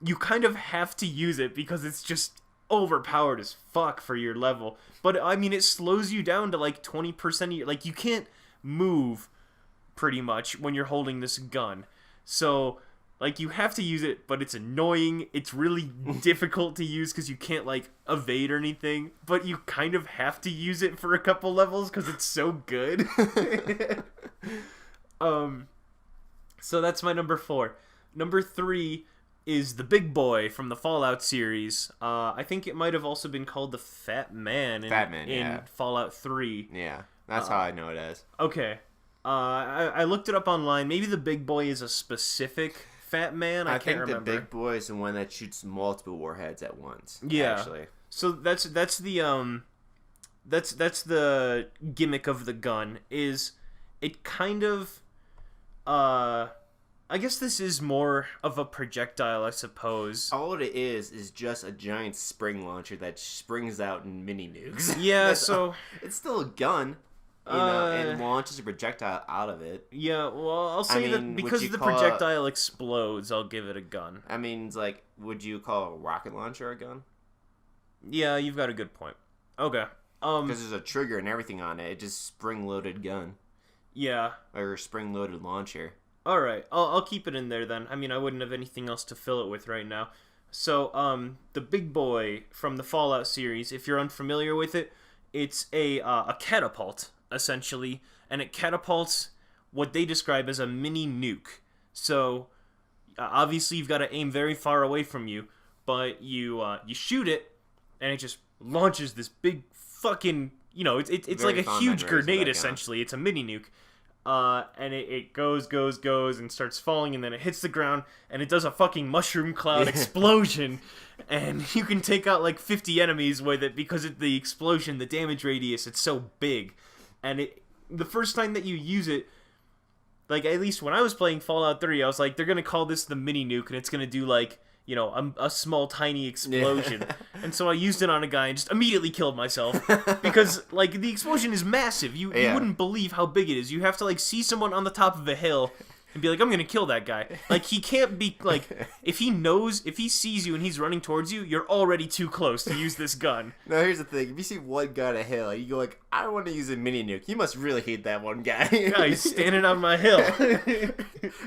S1: you kind of have to use it because it's just overpowered as fuck for your level. But, I mean, it slows you down to, like, 20% of your... Like, you can't move, pretty much, when you're holding this gun. So... Like, you have to use it, but it's annoying. It's really difficult to use because you can't, like, evade or anything. But you kind of have to use it for a couple levels because it's so good. So that's my number 4. Number 3 is the big boy from the Fallout series. I think it might have also been called the Fat Man in Fallout 3.
S2: Yeah, that's how I know it is.
S1: Okay. I looked it up online. Maybe the big boy is a specific... Fat Man? I can't remember.
S2: The big boy is the one that shoots multiple warheads at once.
S1: Yeah.
S2: Actually.
S1: So that's the gimmick of the gun. Is it kind of I guess this is more of a projectile, I suppose.
S2: All it is just a giant spring launcher that springs out in mini nukes.
S1: Yeah, so
S2: it's still a gun. And launches a projectile out of it.
S1: Yeah, well, I'll say that because the projectile explodes, I'll give it a gun.
S2: I mean, it's like, would you call a rocket launcher a gun?
S1: Yeah, you've got a good point. Okay.
S2: Because there's a trigger and everything on it. It's just spring-loaded gun.
S1: Yeah.
S2: Or spring-loaded launcher.
S1: Alright, I'll keep it in there then. I mean, I wouldn't have anything else to fill it with right now. So, the big boy from the Fallout series, if you're unfamiliar with it, it's a catapult, essentially, and it catapults what they describe as a mini nuke. So, obviously you've got to aim very far away from you, but you shoot it, and it just launches this big fucking, it's like a huge grenade, essentially. It's a mini nuke. And it goes, and starts falling, and then it hits the ground, and it does a fucking mushroom cloud explosion, and you can take out like 50 enemies with it because of the explosion, the damage radius, it's so big. And the first time that you use it, like, at least when I was playing Fallout 3, I was like, they're gonna call this the mini nuke, and it's gonna do, like, a small, tiny explosion. Yeah. And so I used it on a guy and just immediately killed myself. Because, like, the explosion is massive. You wouldn't believe how big it is. You have to, like, see someone on the top of a hill and be like, I'm gonna kill that guy. Like, he can't be, like, if he sees you and he's running towards you, you're already too close to use this gun.
S2: No, here's the thing. If you see one guy on a hill, you go like, I want to use a mini nuke. You must really hate that one guy.
S1: Yeah, he's standing on my hill.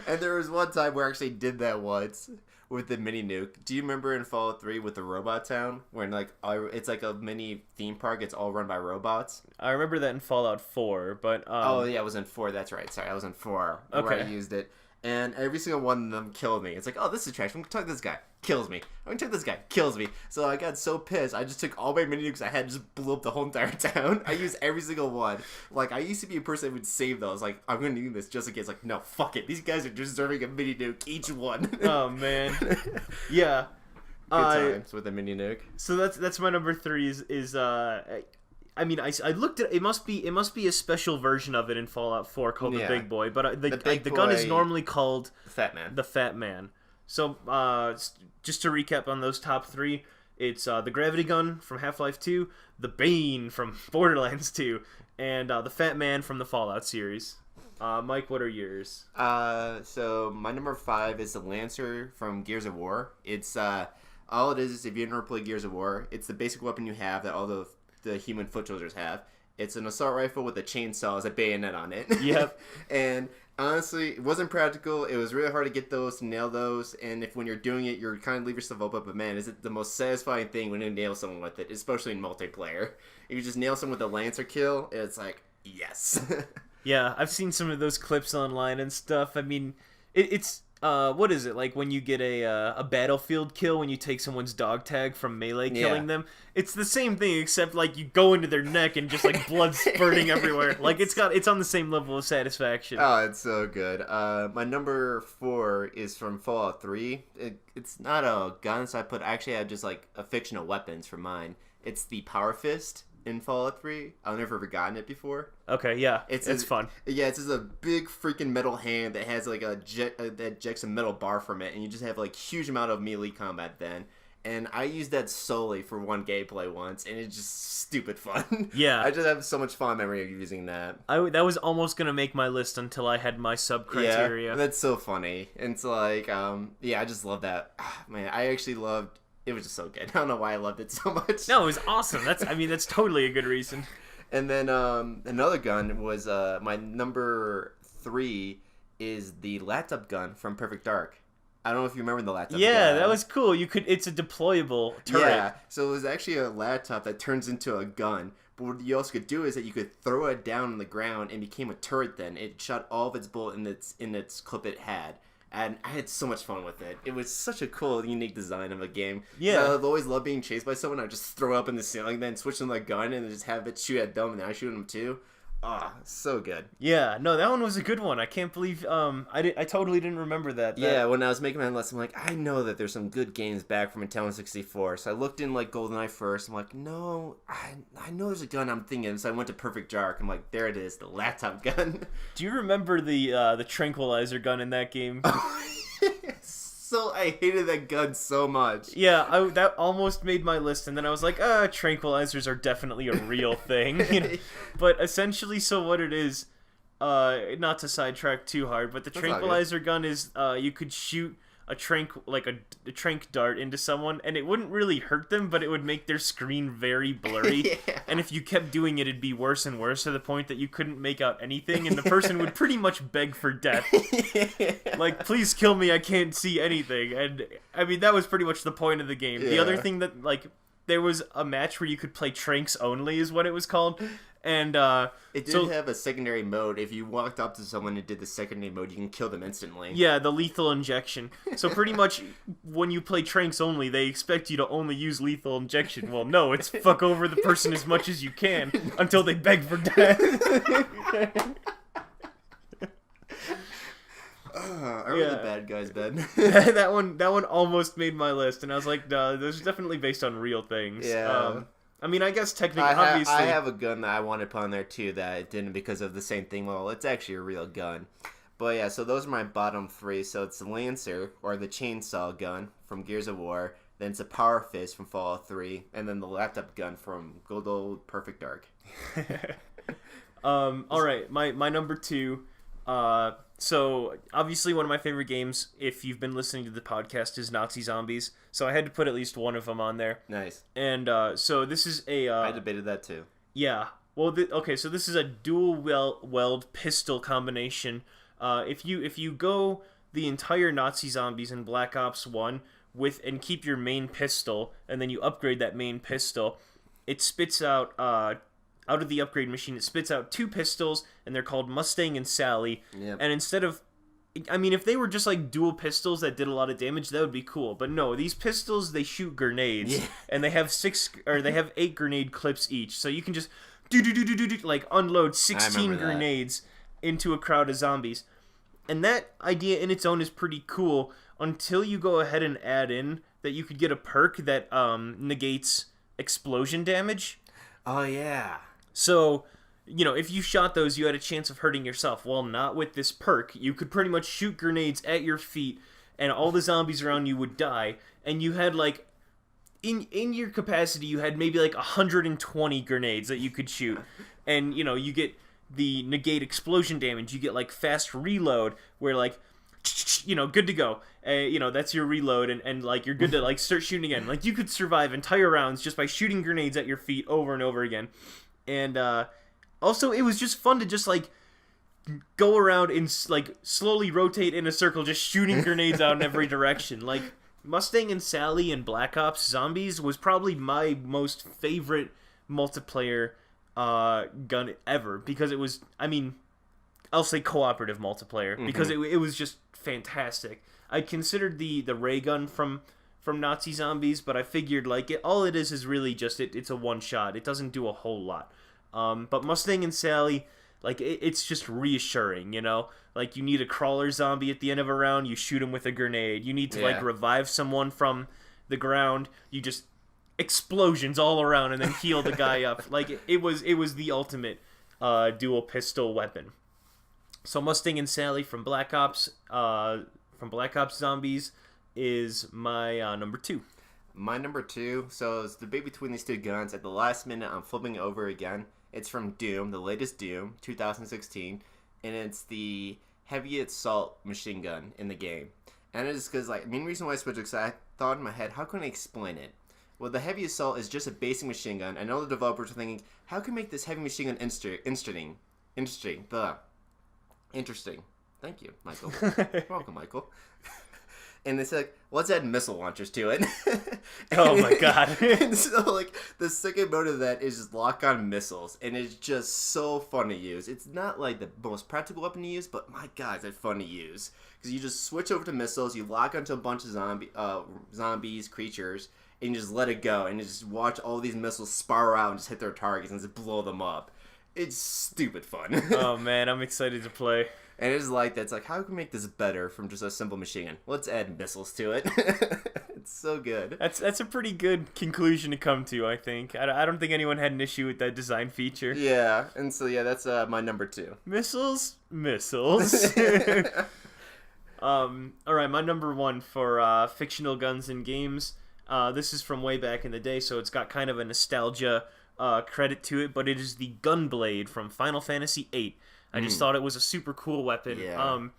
S2: And there was one time where I actually did that once. With the mini nuke. Do you remember in Fallout 3 with the robot town? Where like it's like a mini theme park, it's all run by robots?
S1: I remember that in Fallout 4, but...
S2: Oh, yeah, it was in 4, that's right. Sorry, I was in 4 where I used it. And every single one of them killed me. It's like, oh, this is trash. I'm gonna talk this guy. Kills me. I'm gonna talk this guy. Kills me. So I got so pissed. I just took all my mini nukes I had and just blew up the whole entire town. I used every single one. Like, I used to be a person that would save those. Like, I'm gonna do this just in case. Like, no, fuck it. These guys are deserving a mini nuke, each one.
S1: Oh, man. Yeah.
S2: Good times with a mini nuke.
S1: So that's my number 3 is I mean, I looked at it. It must be a special version of it in Fallout 4 called the Big Boy, but the gun is normally called
S2: the
S1: Fat Man. So just to recap on those top 3, it's the Gravity Gun from Half-Life 2, the Bane from Borderlands 2, and the Fat Man from the Fallout series. Mike, what are yours?
S2: So my number 5 is the Lancer from Gears of War. It's all it is if you never play Gears of War, it's the basic weapon you have that all the the human foot soldiers have. It's an assault rifle with a chainsaw as a bayonet on it.
S1: Yep.
S2: And honestly, it wasn't practical. It was really hard to get those, to nail those. And if when you're doing it, you're kind of leave yourself open. But man, is it the most satisfying thing when you nail someone with it, especially in multiplayer. If you just nail someone with a Lancer kill, it's like, yes.
S1: Yeah, I've seen some of those clips online and stuff. I mean, it's what is it like when you get a battlefield kill when you take someone's dog tag from melee killing them? It's the same thing except like you go into their neck and just like blood spurting everywhere. Like it's on the same level of satisfaction.
S2: Oh, it's so good. My number 4 is from Fallout 3. It's not a gun, so I have just like a fictional weapons for mine. It's the Power Fist in Fallout 3. I've never forgotten it before.
S1: Okay, yeah, it's fun.
S2: Yeah, it's just a big freaking metal hand that has like that ejects a metal bar from it, and you just have like huge amount of melee combat then. And I used that solely for one gameplay once, and it's just stupid fun.
S1: Yeah.
S2: I just have so much fun memory of using that.
S1: That was almost going to make my list until I had my sub-criteria.
S2: Yeah, that's so funny. And it's like, I just love that. Man, I actually loved... It was just so good. I don't know why I loved it so much.
S1: No, it was awesome. That's totally a good reason.
S2: And then another gun was my number 3 is the laptop gun from Perfect Dark. I don't know if you remember the laptop gun.
S1: Yeah, that was cool. It's a deployable turret.
S2: Yeah, so it was actually a laptop that turns into a gun. But what you also could do is that you could throw it down on the ground and became a turret then. It shot all of its bullet in its clip it had. And I had so much fun with it. It was such a cool, unique design of a game.
S1: Yeah.
S2: I've always loved being chased by someone. I would just throw up in the ceiling, then switch to the gun, and just have it shoot at them, and I shoot them too. Ah, so good.
S1: Yeah, no, that one was a good one. I can't believe I totally didn't remember that.
S2: Yeah, when I was making my list, I'm like, I know that there's some good games back from Nintendo 64. So I looked in like GoldenEye first. I'm like, no, I know there's a gun I'm thinking. So I went to Perfect Dark. I'm like, there it is, the laptop gun.
S1: Do you remember the tranquilizer gun in that game?
S2: So I hated that gun so much.
S1: Yeah, that almost made my list, and then I was like, tranquilizers are definitely a real thing. You know? But essentially, so what it is, not to sidetrack too hard, but the tranquilizer gun is you could shoot a trank dart into someone, and it wouldn't really hurt them, but it would make their screen very blurry.
S2: Yeah.
S1: And if you kept doing it, it'd be worse and worse to the point that you couldn't make out anything, and the person would pretty much beg for death. Like, please kill me, I can't see anything. And I mean, that was pretty much the point of the game.
S2: Yeah.
S1: The other thing that, like, there was a match where you could play tranks only is what it was called. And
S2: it did have a secondary mode. If you walked up to someone and did the secondary mode, you can kill them instantly.
S1: Yeah, the lethal injection. So pretty much when you play tranks only, they expect you to only use lethal injection. Well, no, it's fuck over the person as much as you can until they beg for death.
S2: Are we the bad guys, Ben?
S1: that one almost made my list, and I was like, those are definitely based on real things.
S2: Yeah.
S1: I mean, I guess technically,
S2: obviously, I have a gun that I wanted to put on there too that it didn't because of the same thing. Well, it's actually a real gun. But yeah, so those are my bottom 3. So it's the Lancer, or the chainsaw gun from Gears of War. Then it's a Power Fist from Fallout 3. And then the laptop gun from good old Perfect Dark.
S1: Alright, my number 2. So, obviously one of my favorite games, if you've been listening to the podcast, is Nazi Zombies. So I had to put at least one of them on there.
S2: Nice.
S1: And so this is a...
S2: I debated that too.
S1: Yeah. Well, okay, so this is a dual weld pistol combination. If you go the entire Nazi Zombies in Black Ops 1 and keep your main pistol, and then you upgrade that main pistol, it spits out of the upgrade machine, it spits out 2 pistols, and they're called Mustang and Sally.
S2: Yep.
S1: And instead of... I mean, if they were just like dual pistols that did a lot of damage, that would be cool. But no, these pistols, they shoot grenades. Yeah. And they have 8 grenade clips each. So you can just like unload 16 grenades into a crowd of zombies. And that idea in its own is pretty cool until you go ahead and add in that you could get a perk that negates explosion damage.
S2: Oh, yeah.
S1: So, you know, if you shot those, you had a chance of hurting yourself. Well, not with this perk. You could pretty much shoot grenades at your feet, and all the zombies around you would die. And you had, like, in your capacity, you had maybe, like, 120 grenades that you could shoot. And, you know, you get the negate explosion damage. You get, like, fast reload, where, like, good to go. That's your reload, and like you're good to like start shooting again. Like you could survive entire rounds just by shooting grenades at your feet over and over again. And also it was just fun to just like go around and like slowly rotate in a circle, just shooting grenades out in every direction. Like Mustang and Sally in Black Ops Zombies was probably my most favorite multiplayer gun ever, because it was, I mean, I'll say cooperative multiplayer, because it was just fantastic. I considered the ray gun from Nazi Zombies, but I figured like all it is really just it's a one shot. It doesn't do a whole lot. But Mustang and Sally, like it's just reassuring, Like you need a crawler zombie at the end of a round, you shoot him with a grenade. You need to like revive someone from the ground, you just explosions all around and then heal the guy up. Like it was the ultimate dual pistol weapon. So Mustang and Sally from Black Ops Zombies is my number 2.
S2: My number 2, so it's the debate between these two guns. At the last minute, I'm flipping it over again. It's from Doom, the latest Doom, 2016, and it's the heavy assault machine gun in the game. And it's because, like, main reason why I switched it, because I thought in my head, how can I explain it? Well, the heavy assault is just a basic machine gun. I know the developers are thinking, how can we make this heavy machine gun interesting? Thank you, Michael. Welcome, Michael. And they said, let's add missile launchers to it.
S1: Oh my god.
S2: And so, like, the second mode of that is just lock on missiles. And it's just so fun to use. It's not, like, the most practical weapon to use, but my god, it's fun to use. Because you just switch over to missiles, you lock onto a bunch of zombies, creatures, and you just let it go. And you just watch all these missiles spiral out and just hit their targets and just blow them up. It's stupid fun.
S1: Oh man, I'm excited to play.
S2: And it's like, that's like, how can we make this better from just a simple machine gun? Let's add missiles to it. It's so good.
S1: That's a pretty good conclusion to come to, I think. I don't think anyone had an issue with that design feature.
S2: Yeah, and so yeah, that's my number 2.
S1: Missiles. Alright, my number 1 for fictional guns in games. This is from way back in the day, so it's got kind of a nostalgia credit to it, but it is the Gunblade from Final Fantasy VIII. I just thought it was a super cool weapon.
S2: Yeah.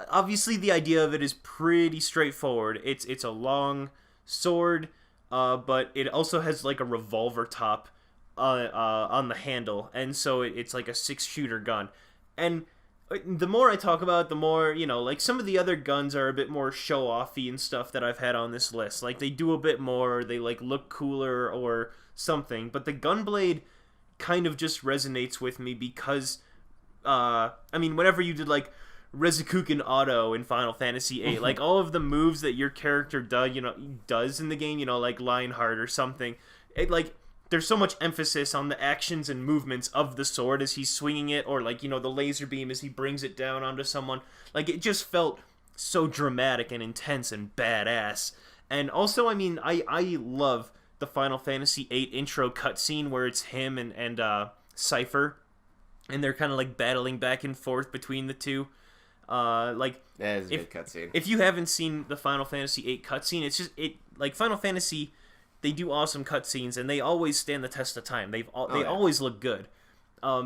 S1: Obviously, the idea of it is pretty straightforward. It's a long sword, but it also has like a revolver top on the handle, and so it's like a 6-shooter gun. And the more I talk about it, the more, like some of the other guns are a bit more show-offy and stuff that I've had on this list. Like they do a bit more, they like look cooler or something. But the Gunblade kind of just resonates with me because, whenever you did like Rezukuken Auto in Final Fantasy VIII, like all of the moves that your character does in the game, like Lionheart or something, it like there's so much emphasis on the actions and movements of the sword as he's swinging it, or like, the laser beam as he brings it down onto someone. Like it just felt so dramatic and intense and badass. And also, I love the Final Fantasy VIII intro cutscene where it's him and Cypher, and they're kind of like battling back and forth between the two. That
S2: is a good cutscene.
S1: If you haven't seen the Final Fantasy VIII cutscene, it's just like Final Fantasy, they do awesome cutscenes and they always stand the test of time. They always look good.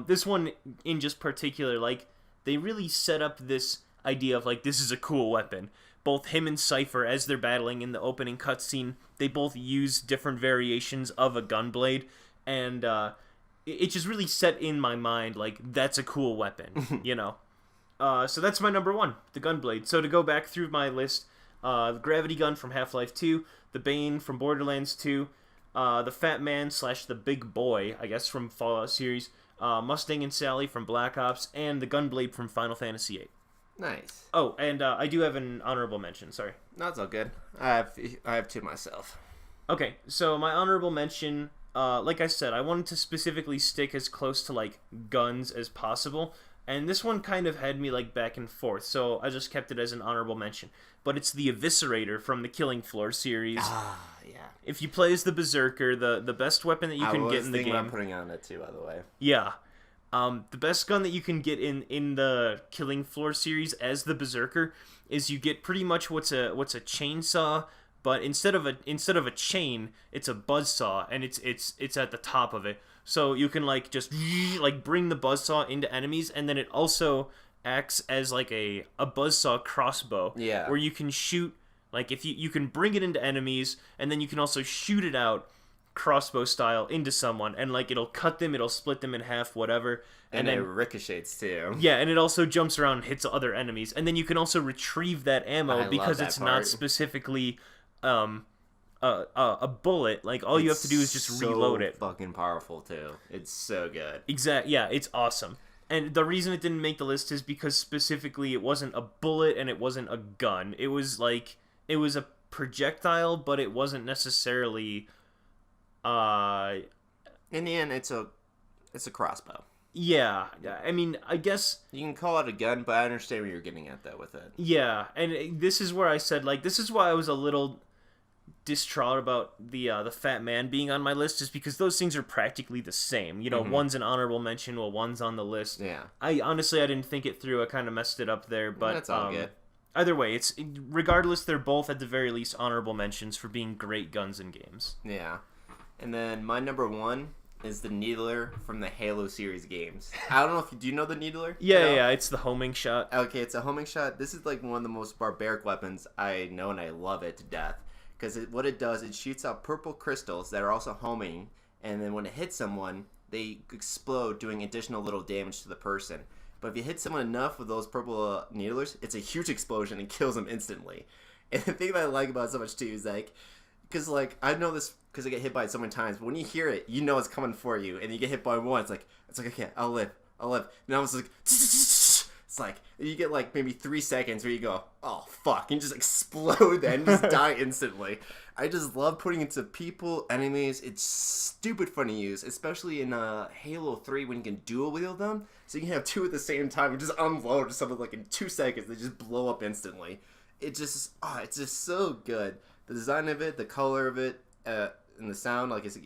S1: This one in just particular, like they really set up this idea of like this is a cool weapon. Both him and Cypher, as they're battling in the opening cutscene, they both use different variations of a gunblade, and it just really set in my mind like that's a cool weapon, So that's my number 1, the Gunblade. So to go back through my list, the Gravity Gun from Half-Life 2, the Bane from Borderlands 2, the Fat Man / the Big Boy, I guess, from Fallout series, Mustang and Sally from Black Ops, and the Gunblade from Final Fantasy VIII.
S2: Nice.
S1: Oh, and I do have an honorable mention, sorry.
S2: No, it's all good. I have 2 myself.
S1: Okay, so my honorable mention, like I said, I wanted to specifically stick as close to, like, guns as possible, and this one kind of had me, like, back and forth, so I just kept it as an honorable mention. But it's the Eviscerator from the Killing Floor series.
S2: Ah, yeah.
S1: If you play as the Berserker, the best weapon that you can get in the game...
S2: I was thinking about putting on it, too, by the way.
S1: Yeah. The best gun that you can get in the Killing Floor series as the Berserker is you get pretty much what's a chainsaw, but instead of a chain, it's a buzzsaw, and it's at the top of it. So you can like just like bring the buzzsaw into enemies, and then it also acts as like a buzzsaw crossbow.
S2: Yeah.
S1: Where you can shoot, like if you can bring it into enemies, and then you can also shoot it out crossbow style into someone, and like it'll cut them, it'll split them in half, whatever.
S2: And
S1: then
S2: it ricochets too.
S1: Yeah, and it also jumps around and hits other enemies. And then you can also retrieve that ammo because it's not specifically a bullet. Like all you have to do is just reload it.
S2: Fucking powerful too. It's so good.
S1: Yeah, it's awesome. And the reason it didn't make the list is because specifically it wasn't a bullet and it wasn't a gun. It was a projectile, but it wasn't necessarily
S2: in the end, it's a crossbow.
S1: Yeah, I mean, I guess
S2: you can call it a gun, but I understand where you're getting at though with it.
S1: Yeah, and this is where I said, like, this is why I was a little distraught about the Fat Man being on my list, just because those things are practically the same. You know, one's an honorable mention, while one's on the list.
S2: Yeah.
S1: I didn't think it through. I kind of messed it up there, but
S2: that's all good.
S1: Either way, it's regardless, they're both at the very least honorable mentions for being great guns in games.
S2: Yeah, and then my number one is the Needler from the Halo series games. I don't know if do you know the Needler?
S1: Yeah, it's the homing shot.
S2: Okay, it's a homing shot. This is like one of the most barbaric weapons I know, and I love it to death. Because what it does, it shoots out purple crystals that are also homing, and then when it hits someone, they explode, doing additional little damage to the person. But if you hit someone enough with those purple needlers, it's a huge explosion and kills them instantly. And the thing that I like about it so much too is like, because like I know this because I get hit by it so many times, but when you hear it, you know it's coming for you, and you get hit by one, it's like okay, I'll live. And I was like, it's like you get like maybe 3 seconds where you go, oh fuck, and just explode then and just die instantly. I just love putting it to people, enemies. It's stupid fun to use, especially in Halo 3 when you can dual wield them, so you can have two at the same time and just unload something like in 2 seconds. They just blow up instantly. It's just so good. The design of it, the color of it, and the sound, like it's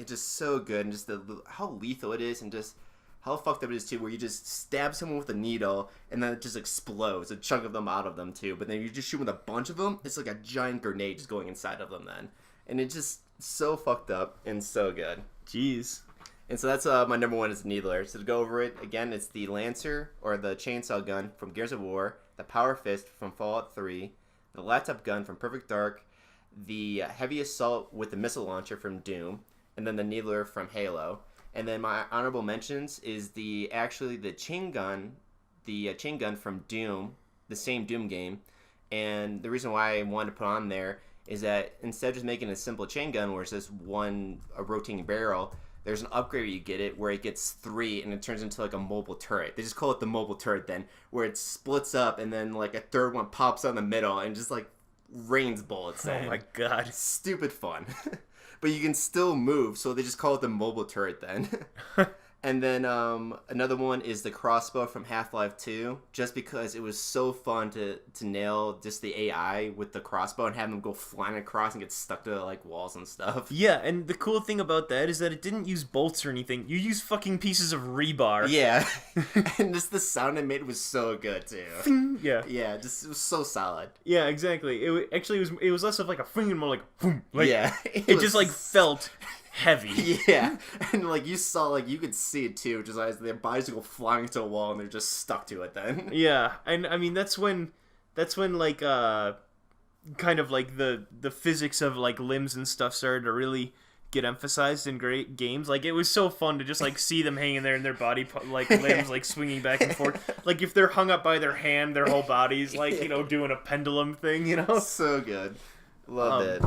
S2: just so good, and just how lethal it is, and just how fucked up it is too, where you just stab someone with a needle and then it just explodes, a chunk of them out of them too. But then you just shoot with a bunch of them, it's like a giant grenade just going inside of them then, and it's just so fucked up and so good.
S1: Jeez.
S2: And so that's my number one is the Needler. So to go over it again, it's the Lancer or the chainsaw gun from Gears of War, the Power Fist from Fallout 3, the laptop gun from Perfect Dark, the heavy assault with the missile launcher from Doom, and then the Needler from Halo. And then my honorable mentions is the chain gun from Doom, the same Doom game. And the reason why I wanted to put on there is that instead of just making a simple chain gun where it's just a rotating barrel, there's an upgrade where you get it where it gets 3 and it turns into like a mobile turret. They just call it the mobile turret then, where it splits up and then like a third one pops out in the middle and just like rains bullets.
S1: Oh my god.
S2: Stupid fun. But you can still move, so they just call it the mobile turret then. And then another one is the crossbow from Half-Life 2, just because it was so fun to nail just the AI with the crossbow and have them go flying across and get stuck to like walls and stuff.
S1: Yeah, and the cool thing about that is that it didn't use bolts or anything. You used fucking pieces of rebar.
S2: Yeah. And just the sound it made was so good too.
S1: Yeah.
S2: Yeah, just it was so solid.
S1: Yeah, exactly. It was less of like a thing and more like boom. Like,
S2: yeah.
S1: It just like felt heavy.
S2: Yeah, and like you saw, like you could see it too, just as their bodies go flying to a wall and they're just stuck to it then.
S1: Yeah, and I mean that's when like kind of like the physics of like limbs and stuff started to really get emphasized in great games. Like it was so fun to just like see them hanging there and their body like limbs like swinging back and forth. Like if they're hung up by their hand, their whole body's like, you know, doing a pendulum thing, you know.
S2: So good. Loved it.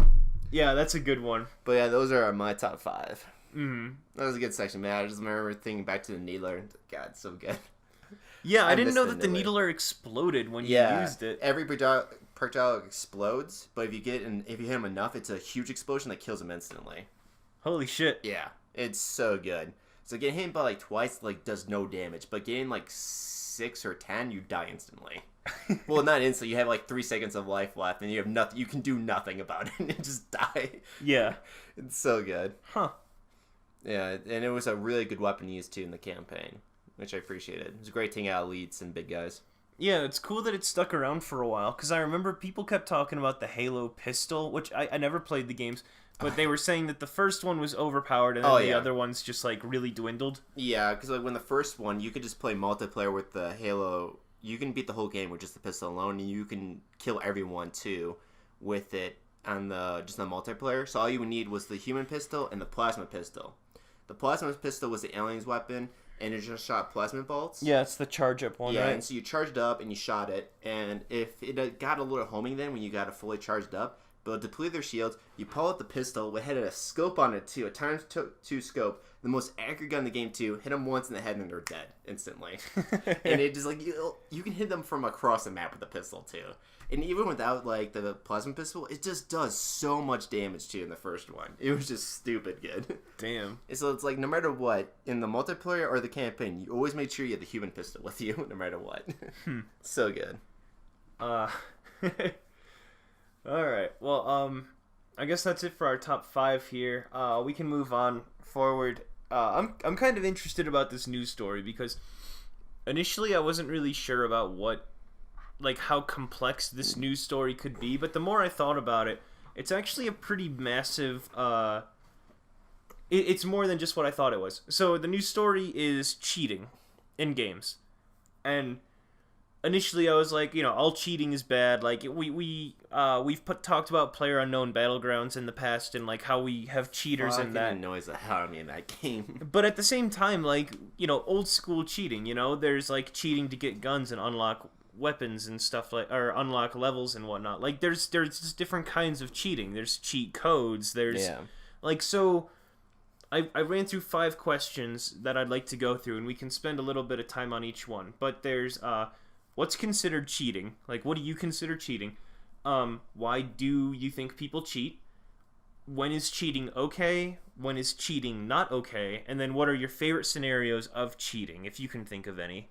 S1: Yeah, that's a good one.
S2: But yeah, those are my top 5.
S1: Mm-hmm.
S2: That was a good section, man. I just remember thinking back to the Needler. God, so good.
S1: Yeah, I didn't know that the Needler exploded when you used it.
S2: Every projectile explodes, but if you hit him enough, it's a huge explosion that kills him instantly.
S1: Holy shit.
S2: Yeah, it's so good. So getting hit by like twice like does no damage, but getting like 6 or 10, you die instantly. Well, not instantly. You have like 3 seconds of life left, and you have nothing. You can do nothing about it, and just die.
S1: Yeah,
S2: it's so good.
S1: Huh.
S2: Yeah, and it was a really good weapon to use too in the campaign, which I appreciated. It was great to take out elites and big guys.
S1: Yeah, it's cool that it stuck around for a while, because I remember people kept talking about the Halo pistol, which I never played the games, but they were saying that the first one was overpowered, and then the other ones just like really dwindled.
S2: Yeah, because like when the first one, you could just play multiplayer with the Halo you can beat the whole game with just the pistol alone, and you can kill everyone too with it on the multiplayer. So all you would need was the human pistol and the plasma pistol. The plasma pistol was the alien's weapon, and it just shot plasma bolts.
S1: Yeah, it's the charge up one,
S2: yeah,
S1: right?
S2: And so you charged up and you shot it, and if it got a little homing then when you got it fully charged up, but depleted their shields, you pull out the pistol, it had a scope on it too, a times 2 scope, the most accurate gun in the game too, hit them once in the head and they're dead instantly. And it just like, you can hit them from across the map with the pistol too. And even without like the plasma pistol, it just does so much damage to you in the first one. It was just stupid good.
S1: Damn.
S2: And so it's like no matter what, in the multiplayer or the campaign, you always made sure you had the human pistol with you no matter what. So good.
S1: Alright, well, I guess that's it for our top 5 here. We can move on forward. I'm kind of interested about this news story because initially I wasn't really sure about how complex this news story could be, but the more I thought about it, it's actually a pretty massive, it's more than just what I thought it was. So the news story is cheating in games. And initially I was like, all cheating is bad. Like we've talked about PlayerUnknown Battlegrounds in the past and like how we have cheaters in that.
S2: Annoys the hell out of me in that game.
S1: But at the same time, like, old school cheating, there's like cheating to get guns and unlock weapons and stuff or unlock levels and whatnot. Like there's just different kinds of cheating. There's cheat codes. There's so I ran through 5 questions that I'd like to go through, and we can spend a little bit of time on each one. But there's what's considered cheating? Like, what do you consider cheating? Why do you think people cheat? When is cheating okay? When is cheating not okay? And then what are your favorite scenarios of cheating, if you can think of any?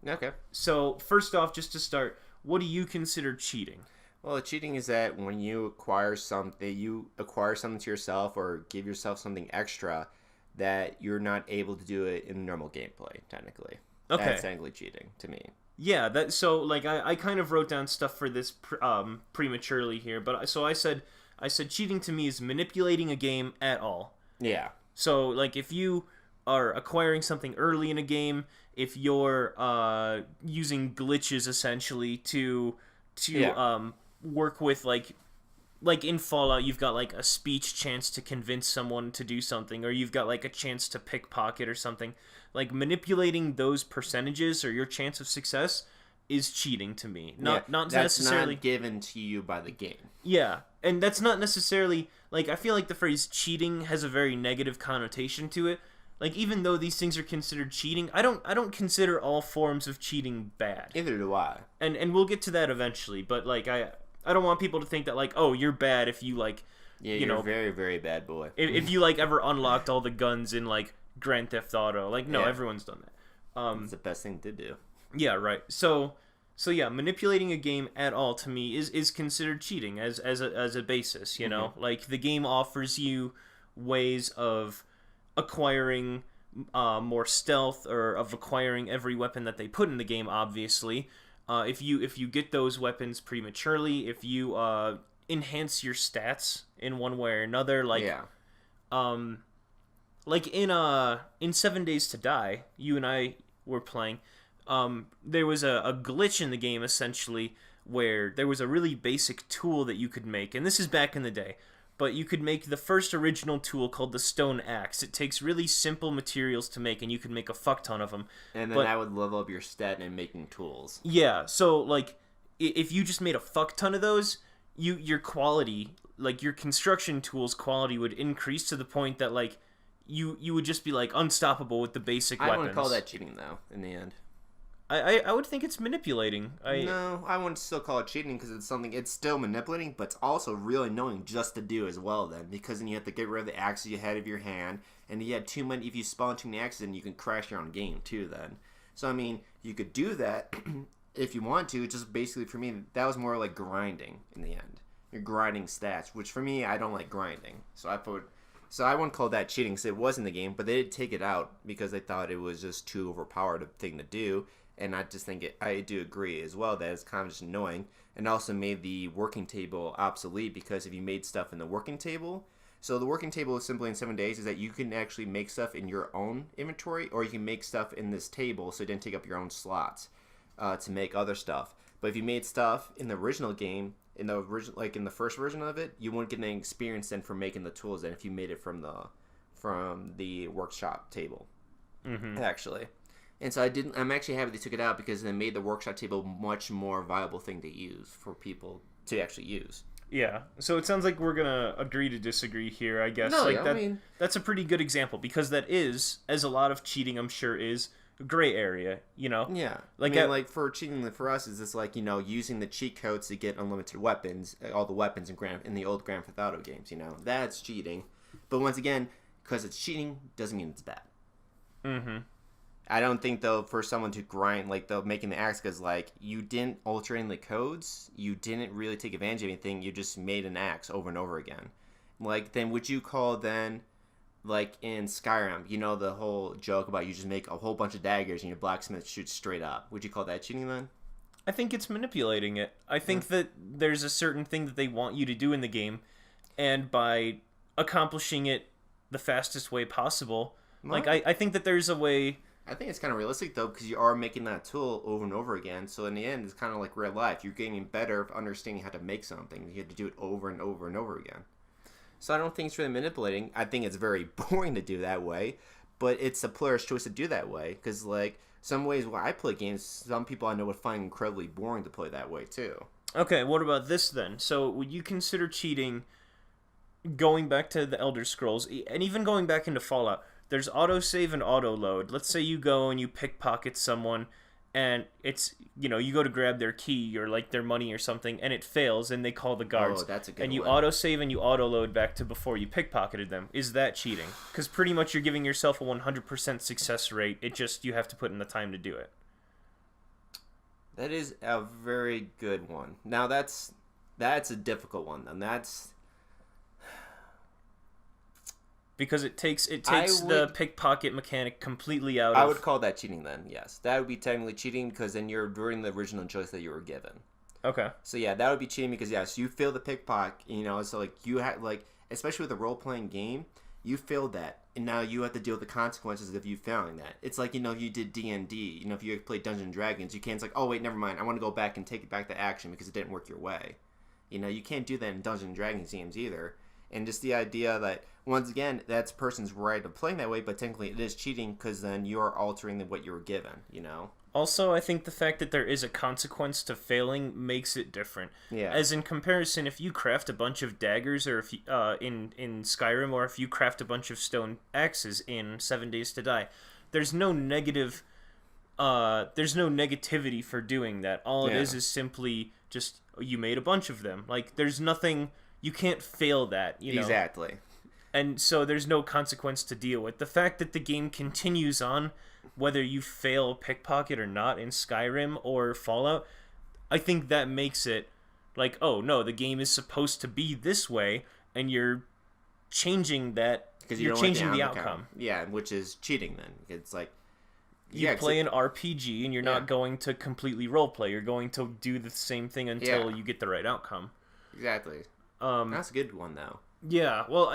S2: Okay.
S1: So, first off, just to start, what do you consider cheating?
S2: Well, cheating is that when you acquire something to yourself or give yourself something extra that you're not able to do it in normal gameplay, technically.
S1: Okay.
S2: That's technically cheating to me.
S1: Yeah, I kind of wrote down stuff for this prematurely here, but I said cheating to me is manipulating a game at all.
S2: Yeah.
S1: So, like, if you are acquiring something early in a game, if you're using glitches essentially to work with like in Fallout, you've got like a speech chance to convince someone to do something, or you've got like a chance to pickpocket or something. Like manipulating those percentages or your chance of success is cheating to me. Not
S2: that's
S1: necessarily
S2: not given to you by the game.
S1: Yeah, and that's not necessarily like I feel like the phrase cheating has a very negative connotation to it. Like even though these things are considered cheating, I don't consider all forms of cheating bad.
S2: Neither do I.
S1: And we'll get to that eventually, but like I don't want people to think that like, oh, you're bad if you like
S2: you're a very, very bad boy.
S1: If you like ever unlocked all the guns in like Grand Theft Auto, like no, everyone's done that.
S2: It's the best thing to do.
S1: Yeah, right. So yeah, manipulating a game at all to me is considered cheating as a basis, you know? Like the game offers you ways of acquiring more stealth or of acquiring every weapon that they put in the game, obviously. If you get those weapons prematurely, if you enhance your stats in one way or another, like like in 7 Days to Die, you and I were playing, there was a glitch in the game essentially where there was a really basic tool that you could make, and this is back in the day, but you could make the first original tool called the stone axe. It takes really simple materials to make, and you could make a fuck ton of them.
S2: And then I would level up your stat in making tools. Yeah,
S1: so like if you just made a fuck ton of those, your quality, like your construction tools quality would increase to the point that like you would just be like unstoppable with the basic weapons.
S2: I wouldn't call that cheating though, in the end.
S1: I would think it's manipulating.
S2: No, I wouldn't still call it cheating because it's still manipulating, but it's also really knowing just to do as well then, because then you have to get rid of the axes you had of your hand, and you had too many, if you spawn too many axes, then you can crash your own game too then. So I mean, you could do that if you want to, just basically for me, that was more like grinding in the end. You're grinding stats, which for me, I don't like grinding. So I wouldn't call that cheating because it was in the game, but they did take it out because they thought it was just too overpowered a thing to do. And I just think I do agree as well that it's kind of just annoying, and also made the working table obsolete because if you made stuff in the working table, so the working table is simply in 7 days is that you can actually make stuff in your own inventory, or you can make stuff in this table so it didn't take up your own slots. to make other stuff. But if you made stuff in the original game, in the first version of it, you wouldn't get any experience then for making the tools than if you made it from the workshop table. Actually. And so I'm actually happy they took it out because they made the workshop table a much more viable thing to use for people to actually use.
S1: Yeah, so it sounds like we're gonna agree to disagree here, I guess.
S2: No,
S1: like
S2: yeah, I mean,
S1: that's a pretty good example because that is, as a lot of cheating I'm sure is, a gray area, you know?
S2: Yeah.
S1: Like,
S2: like for cheating for us is this like, using the cheat codes to get unlimited weapons, all the weapons in the old Grand Theft Auto games, That's cheating. But once again, because it's cheating doesn't mean it's bad. I don't think, though, for someone to grind, like, making the axe, because, like, you didn't alter any of the codes, you didn't really take advantage of anything, you just made an axe over and over again. Like, then would you call then, like, in Skyrim, the whole joke about you just make a whole bunch of daggers and your blacksmith shoots straight up. Would you call that cheating then?
S1: I think it's manipulating it. I think that there's a certain thing that they want you to do in the game, and by accomplishing it the fastest way possible, like, I think that there's a way...
S2: I think it's kind of realistic, though, because you are making that tool over and over again. So in the end, it's kind of like real life. You're getting better at understanding how to make something. You have to do it over and over and over again. So I don't think it's really manipulating. I think it's very boring to do that way. But it's a player's choice to do that way. Because, like, some ways when I play games, some people I know would find incredibly boring to play that way, too.
S1: Okay, what about this, then? So would you consider cheating going back to the Elder Scrolls, and even going back into Fallout? There's autosave and auto-load. Let's say you go and you pickpocket someone, and it's, you go to grab their key or, like, their money or something, and it fails, and they call the guards.
S2: Oh, that's a good one.
S1: And you autosave and you auto-load back to before you pickpocketed them. Is that cheating? Because pretty much you're giving yourself a 100% success rate. It just, you have to put in the time to do it.
S2: That is a very good one. Now, that's a difficult one, then. That's...
S1: Because it takes the pickpocket mechanic completely out of...
S2: I would call that cheating then, yes. That would be technically cheating because then you're doing the original choice that you were given.
S1: Okay.
S2: So yeah, that would be cheating because yes, you failed the pickpocket, so like you had like, especially with a role-playing game, you failed that. And now you have to deal with the consequences of you failing that. It's like, if you did D&D, if you played Dungeons & Dragons, you can't, it's like, oh wait, never mind, I want to go back and take it back to action because it didn't work your way. You can't do that in Dungeons & Dragons games either. And just the idea that, once again, that's a person's right of playing that way, but technically it is cheating because then you're altering what you were given,
S1: Also, I think the fact that there is a consequence to failing makes it different.
S2: Yeah.
S1: As in comparison, if you craft a bunch of daggers, or if you, in Skyrim, or if you craft a bunch of stone axes in 7 Days to Die, there's no negativity for doing that. All it is simply just you made a bunch of them. Like, there's nothing... You can't fail that,
S2: Exactly.
S1: And so there's no consequence to deal with. The fact that the game continues on, whether you fail pickpocket or not in Skyrim or Fallout, I think that makes it like, oh, no, the game is supposed to be this way, and you're changing that. Because you're changing the outcome.
S2: Yeah, which is cheating then. It's like...
S1: You play an RPG, and you're not going to completely roleplay. You're going to do the same thing until you get the right outcome.
S2: Exactly. That's a good one, though.
S1: Yeah, well,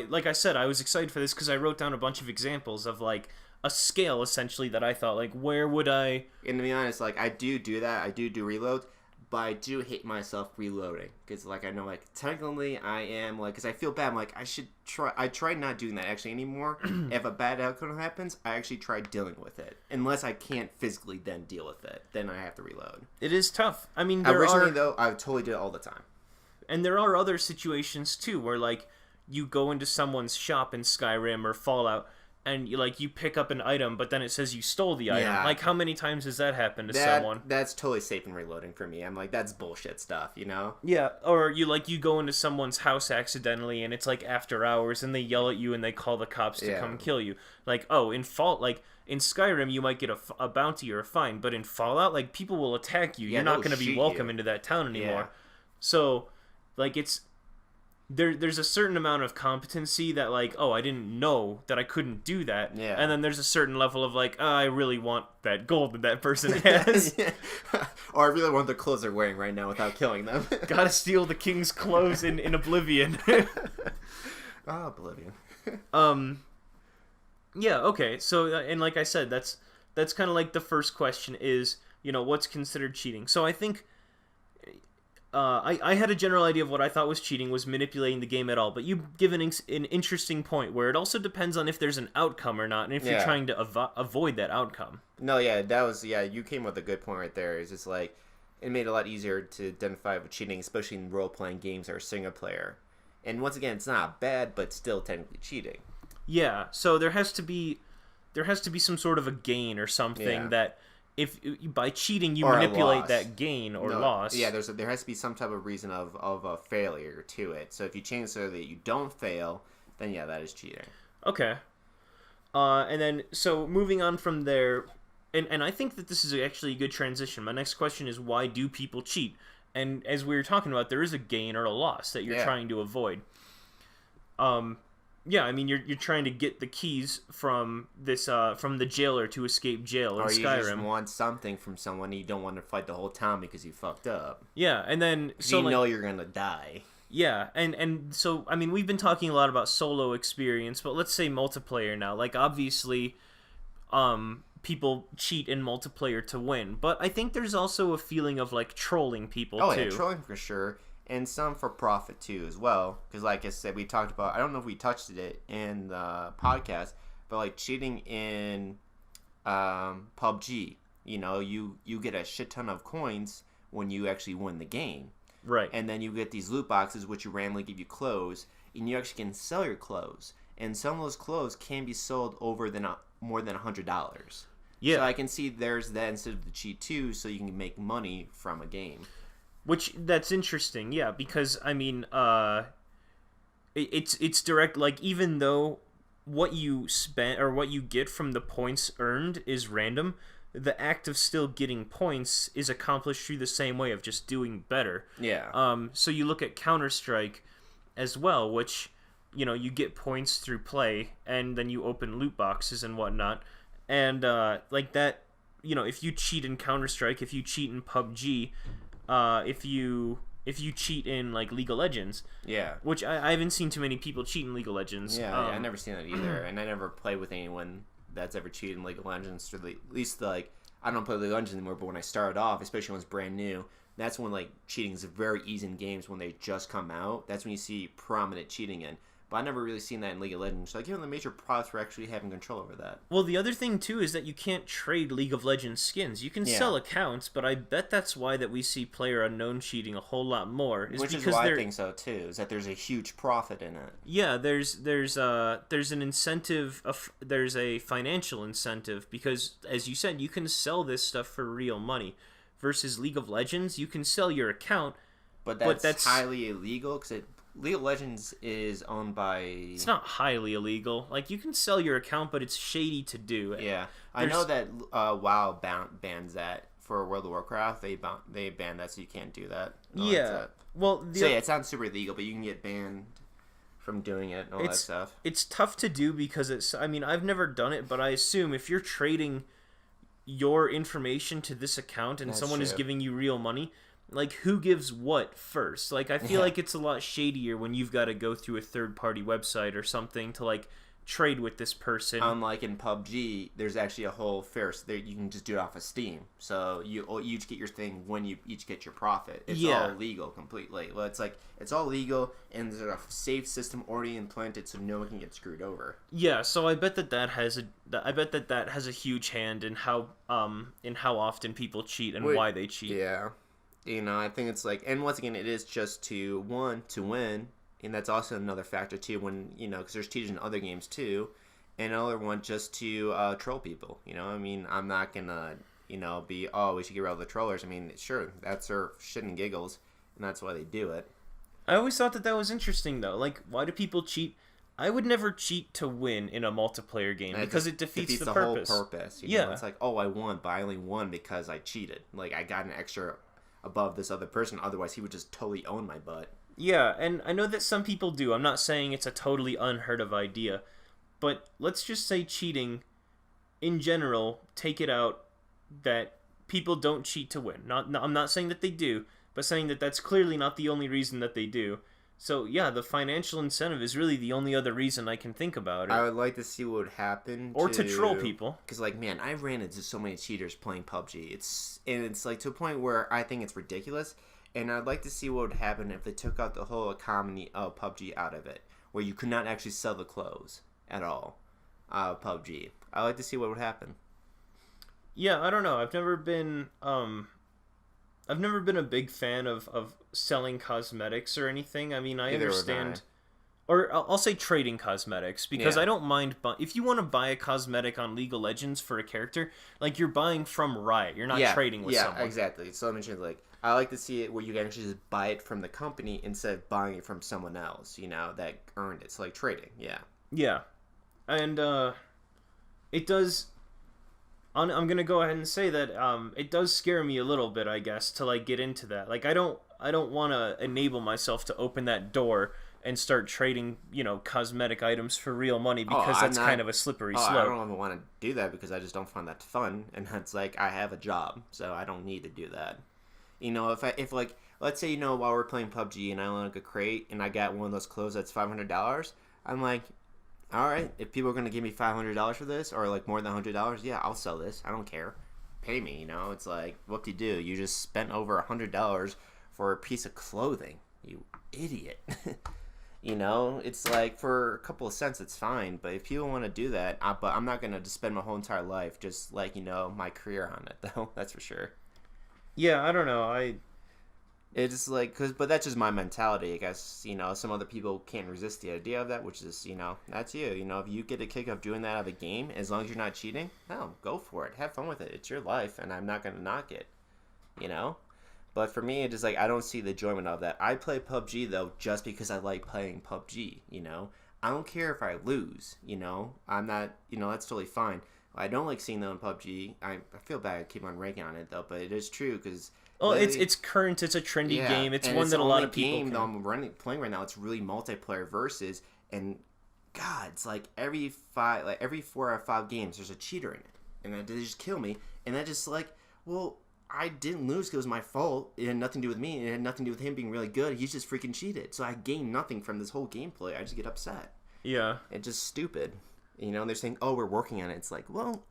S1: like I said, I was excited for this because I wrote down a bunch of examples of, like, a scale, essentially, that I thought, like, where would I...
S2: And to be honest, like, I do that. I do reloads, but I do hate myself reloading. Because, like, I know, like, technically I am, like, because I feel bad. I'm like, I try not doing that, actually, anymore. If a bad outcome happens, I actually try dealing with it. Unless I can't physically then deal with it. Then I have to reload.
S1: It is tough. I mean,
S2: originally, though, I totally did it all the time.
S1: And there are other situations, too, where, like, you go into someone's shop in Skyrim or Fallout, and you pick up an item, but then it says you stole the item. Like, how many times has that happened to someone?
S2: That's totally safe in reloading for me. I'm like, that's bullshit stuff,
S1: Yeah, or you go into someone's house accidentally, and it's, like, after hours, and they yell at you, and they call the cops to come kill you. Like, oh, in Skyrim, you might get a bounty or a fine, but in Fallout, like, people will attack you. You're not going to be welcome into that town anymore. Yeah. So... Like, it's... There's a certain amount of competency that, like, oh, I didn't know that I couldn't do that.
S2: Yeah.
S1: And then there's a certain level of, like, I really want that gold that that person has.
S2: Or I really want the clothes they're wearing right now without killing them.
S1: Gotta steal the king's clothes in Oblivion.
S2: Oblivion.
S1: Yeah, okay. So, and like I said, that's kind of like the first question is, what's considered cheating. So I think I had a general idea of what I thought was cheating was manipulating the game at all, but you give an interesting point where it also depends on if there's an outcome or not, and if you're trying to avoid that outcome.
S2: No, you came with a good point right there. It's just like, it made it a lot easier to identify with cheating, especially in role-playing games that are single player. And once again, it's not bad, but still technically cheating.
S1: Yeah, so there has to be some sort of a gain or something that if by cheating you manipulate that gain or loss.
S2: Yeah, there has to be some type of reason of a failure to it. So if you change so that you don't fail, then that is cheating.
S1: Okay. And then so moving on from there, and I think that this is actually a good transition. My next question is, why do people cheat? And as we were talking about, there is a gain or a loss that you're trying to avoid. Yeah, I mean, you're trying to get the keys from from the jailer to escape jail in Skyrim.
S2: Or you just want something from someone, and you don't want to fight the whole town because you fucked up.
S1: Yeah, and then
S2: so you know you're gonna die.
S1: Yeah, and so I mean, we've been talking a lot about solo experience, but let's say multiplayer now. Like, obviously, people cheat in multiplayer to win, but I think there's also a feeling of like trolling people too.
S2: Oh yeah, trolling for sure. And some for profit, too, as well. Because, like I said, we talked about... I don't know if we touched it in the podcast, but, like, cheating in PUBG. You get a shit ton of coins when you actually win the game.
S1: Right.
S2: And then you get these loot boxes, which randomly give you clothes. And you actually can sell your clothes. And some of those clothes can be sold more than $100.
S1: Yeah.
S2: So I can see there's that incentive to cheat, too, so you can make money from a game.
S1: Which, that's interesting, yeah, because, I mean, it's direct, like, even though what you spent, or what you get from the points earned is random, the act of still getting points is accomplished through the same way of just doing better.
S2: Yeah.
S1: So you look at Counter-Strike as well, which, you get points through play, and then you open loot boxes and whatnot, and, like, that, if you cheat in Counter-Strike, if you cheat in PUBG... if you cheat in like League of Legends, which I haven't seen too many people cheat in League of Legends.
S2: I've never seen that either, and I never played with anyone that's ever cheated in League of Legends. Or at least like I don't play League of Legends anymore, but when I started off, especially when it's brand new, that's when like cheating is very easy in games when they just come out. That's when you see prominent cheating in. But I've never really seen that in League of Legends. So, like, even the major products were actually having control over that.
S1: Well, the other thing, too, is that you can't trade League of Legends skins. You can sell accounts, but I bet that's why that we see PlayerUnknown cheating a whole lot more.
S2: Which is why I think so, too, is that there's a huge profit in it.
S1: Yeah, there's an incentive, there's a financial incentive, because, as you said, you can sell this stuff for real money. Versus League of Legends, you can sell your account,
S2: but that's highly illegal, because League of Legends is owned by...
S1: It's not highly illegal. Like, you can sell your account, but it's shady to do.
S2: Yeah. I know that WoW bans that. For World of Warcraft, they ban that, so you can't do that.
S1: Well,
S2: it sounds super illegal, but you can get banned from doing it and all that stuff.
S1: It's tough to do because it's... I mean, I've never done it, but I assume if you're trading your information to this account and someone is giving you real money... Like, who gives what first? Like, I feel like it's a lot shadier when you've got to go through a third-party website or something to, like, trade with this person.
S2: Unlike in PUBG, there's actually a whole there you can just do it off of Steam. So you each get your thing when you each get your profit. It's all legal completely. Well, it's like, it's all legal, and there's a safe system already implanted so no one can get screwed over.
S1: Yeah, so I bet that has a huge hand in how often people cheat and why they cheat.
S2: Yeah. I think it's like, and once again, it is just to win, and that's also another factor too. When because there's cheaters in other games too, and another one just to troll people. I mean, I'm not gonna be we should get rid of the trollers. I mean, sure, that's their shit and giggles, and that's why they do it.
S1: I always thought that was interesting though. Like, why do people cheat? I would never cheat to win in a multiplayer game because it defeats the purpose.
S2: Whole purpose. It's like, I won, but I only won because I cheated. Like, I got an extra above this other person, otherwise he would just totally own my butt.
S1: Yeah, and I know that some people do. I'm not saying it's a totally unheard of idea, but let's just say cheating, in general, take it out that people don't cheat to win. I'm not saying that they do, but saying that that's clearly not the only reason that they do. So yeah, the financial incentive is really the only other reason I can think about
S2: I
S1: it.
S2: would like to see what would happen
S1: Or to troll people.
S2: because like man, I ran into so many cheaters playing PUBG. It's like to a point where I think it's ridiculous, and I'd like to see what would happen if they took out the whole economy of PUBG out of it, where you could not actually sell the clothes at all. PUBG. I'd like to see what would happen.
S1: Yeah, I don't know. I've never been a big fan of selling cosmetics or anything. I mean, I
S2: Neither would
S1: understand, or I'll say trading cosmetics because
S2: Yeah.
S1: I don't mind. If you want to buy a cosmetic on League of Legends for a character, like you're buying from Riot, you're not trading with someone.
S2: Yeah, exactly. So I mentioned like I like to see it where you can actually just buy it from the company instead of buying it from someone else. You know that earned it. So like trading. Yeah.
S1: Yeah, and it does. I'm gonna go ahead and say that it does scare me a little bit, I guess, to like get into that. Like, I don't want to enable myself to open that door and start trading, cosmetic items for real money because that's kind of a slippery
S2: I
S1: slope.
S2: don't even want to do that because I just don't find that fun, and that's like I have a job, so I don't need to do that. If like let's say while we're playing PUBG and I unlock a crate and I got one of those clothes that's $500, I'm like, all right, if people are gonna give me $500 for this or like more than $100, yeah, I'll sell this. I don't care. Pay me. It's like what do you do? You just spent over $100 for a piece of clothing. You idiot. It's like for a couple of cents, it's fine. But if people want to do that, but I'm not gonna just spend my whole entire life just like my career on it though. That's for sure.
S1: Yeah, I don't know.
S2: It's like, but that's just my mentality. I guess, some other people can't resist the idea of that, which is, that's you. If you get a kick of doing that out of a game, as long as you're not cheating, no, go for it. Have fun with it. It's your life, and I'm not going to knock it, you know? But for me, it's just like, I don't see the enjoyment of that. I play PUBG, though, just because I like playing PUBG, I don't care if I lose, I'm not, that's totally fine. I don't like seeing them in PUBG. I feel bad I keep on ranking on it, though, but it is true, because...
S1: Oh, it's current. It's a trendy game. It's one that a lot of people
S2: game that I'm playing right now. It's really multiplayer versus, and God, it's like every 4 out of 5 games, there's a cheater in it, and they just kill me. And that just like, well, I didn't lose because it was my fault. It had nothing to do with me. It had nothing to do with him being really good. He's just freaking cheated. So I gained nothing from this whole gameplay. I just get upset.
S1: Yeah,
S2: it's just stupid. They're saying, oh, we're working on it. It's like, well.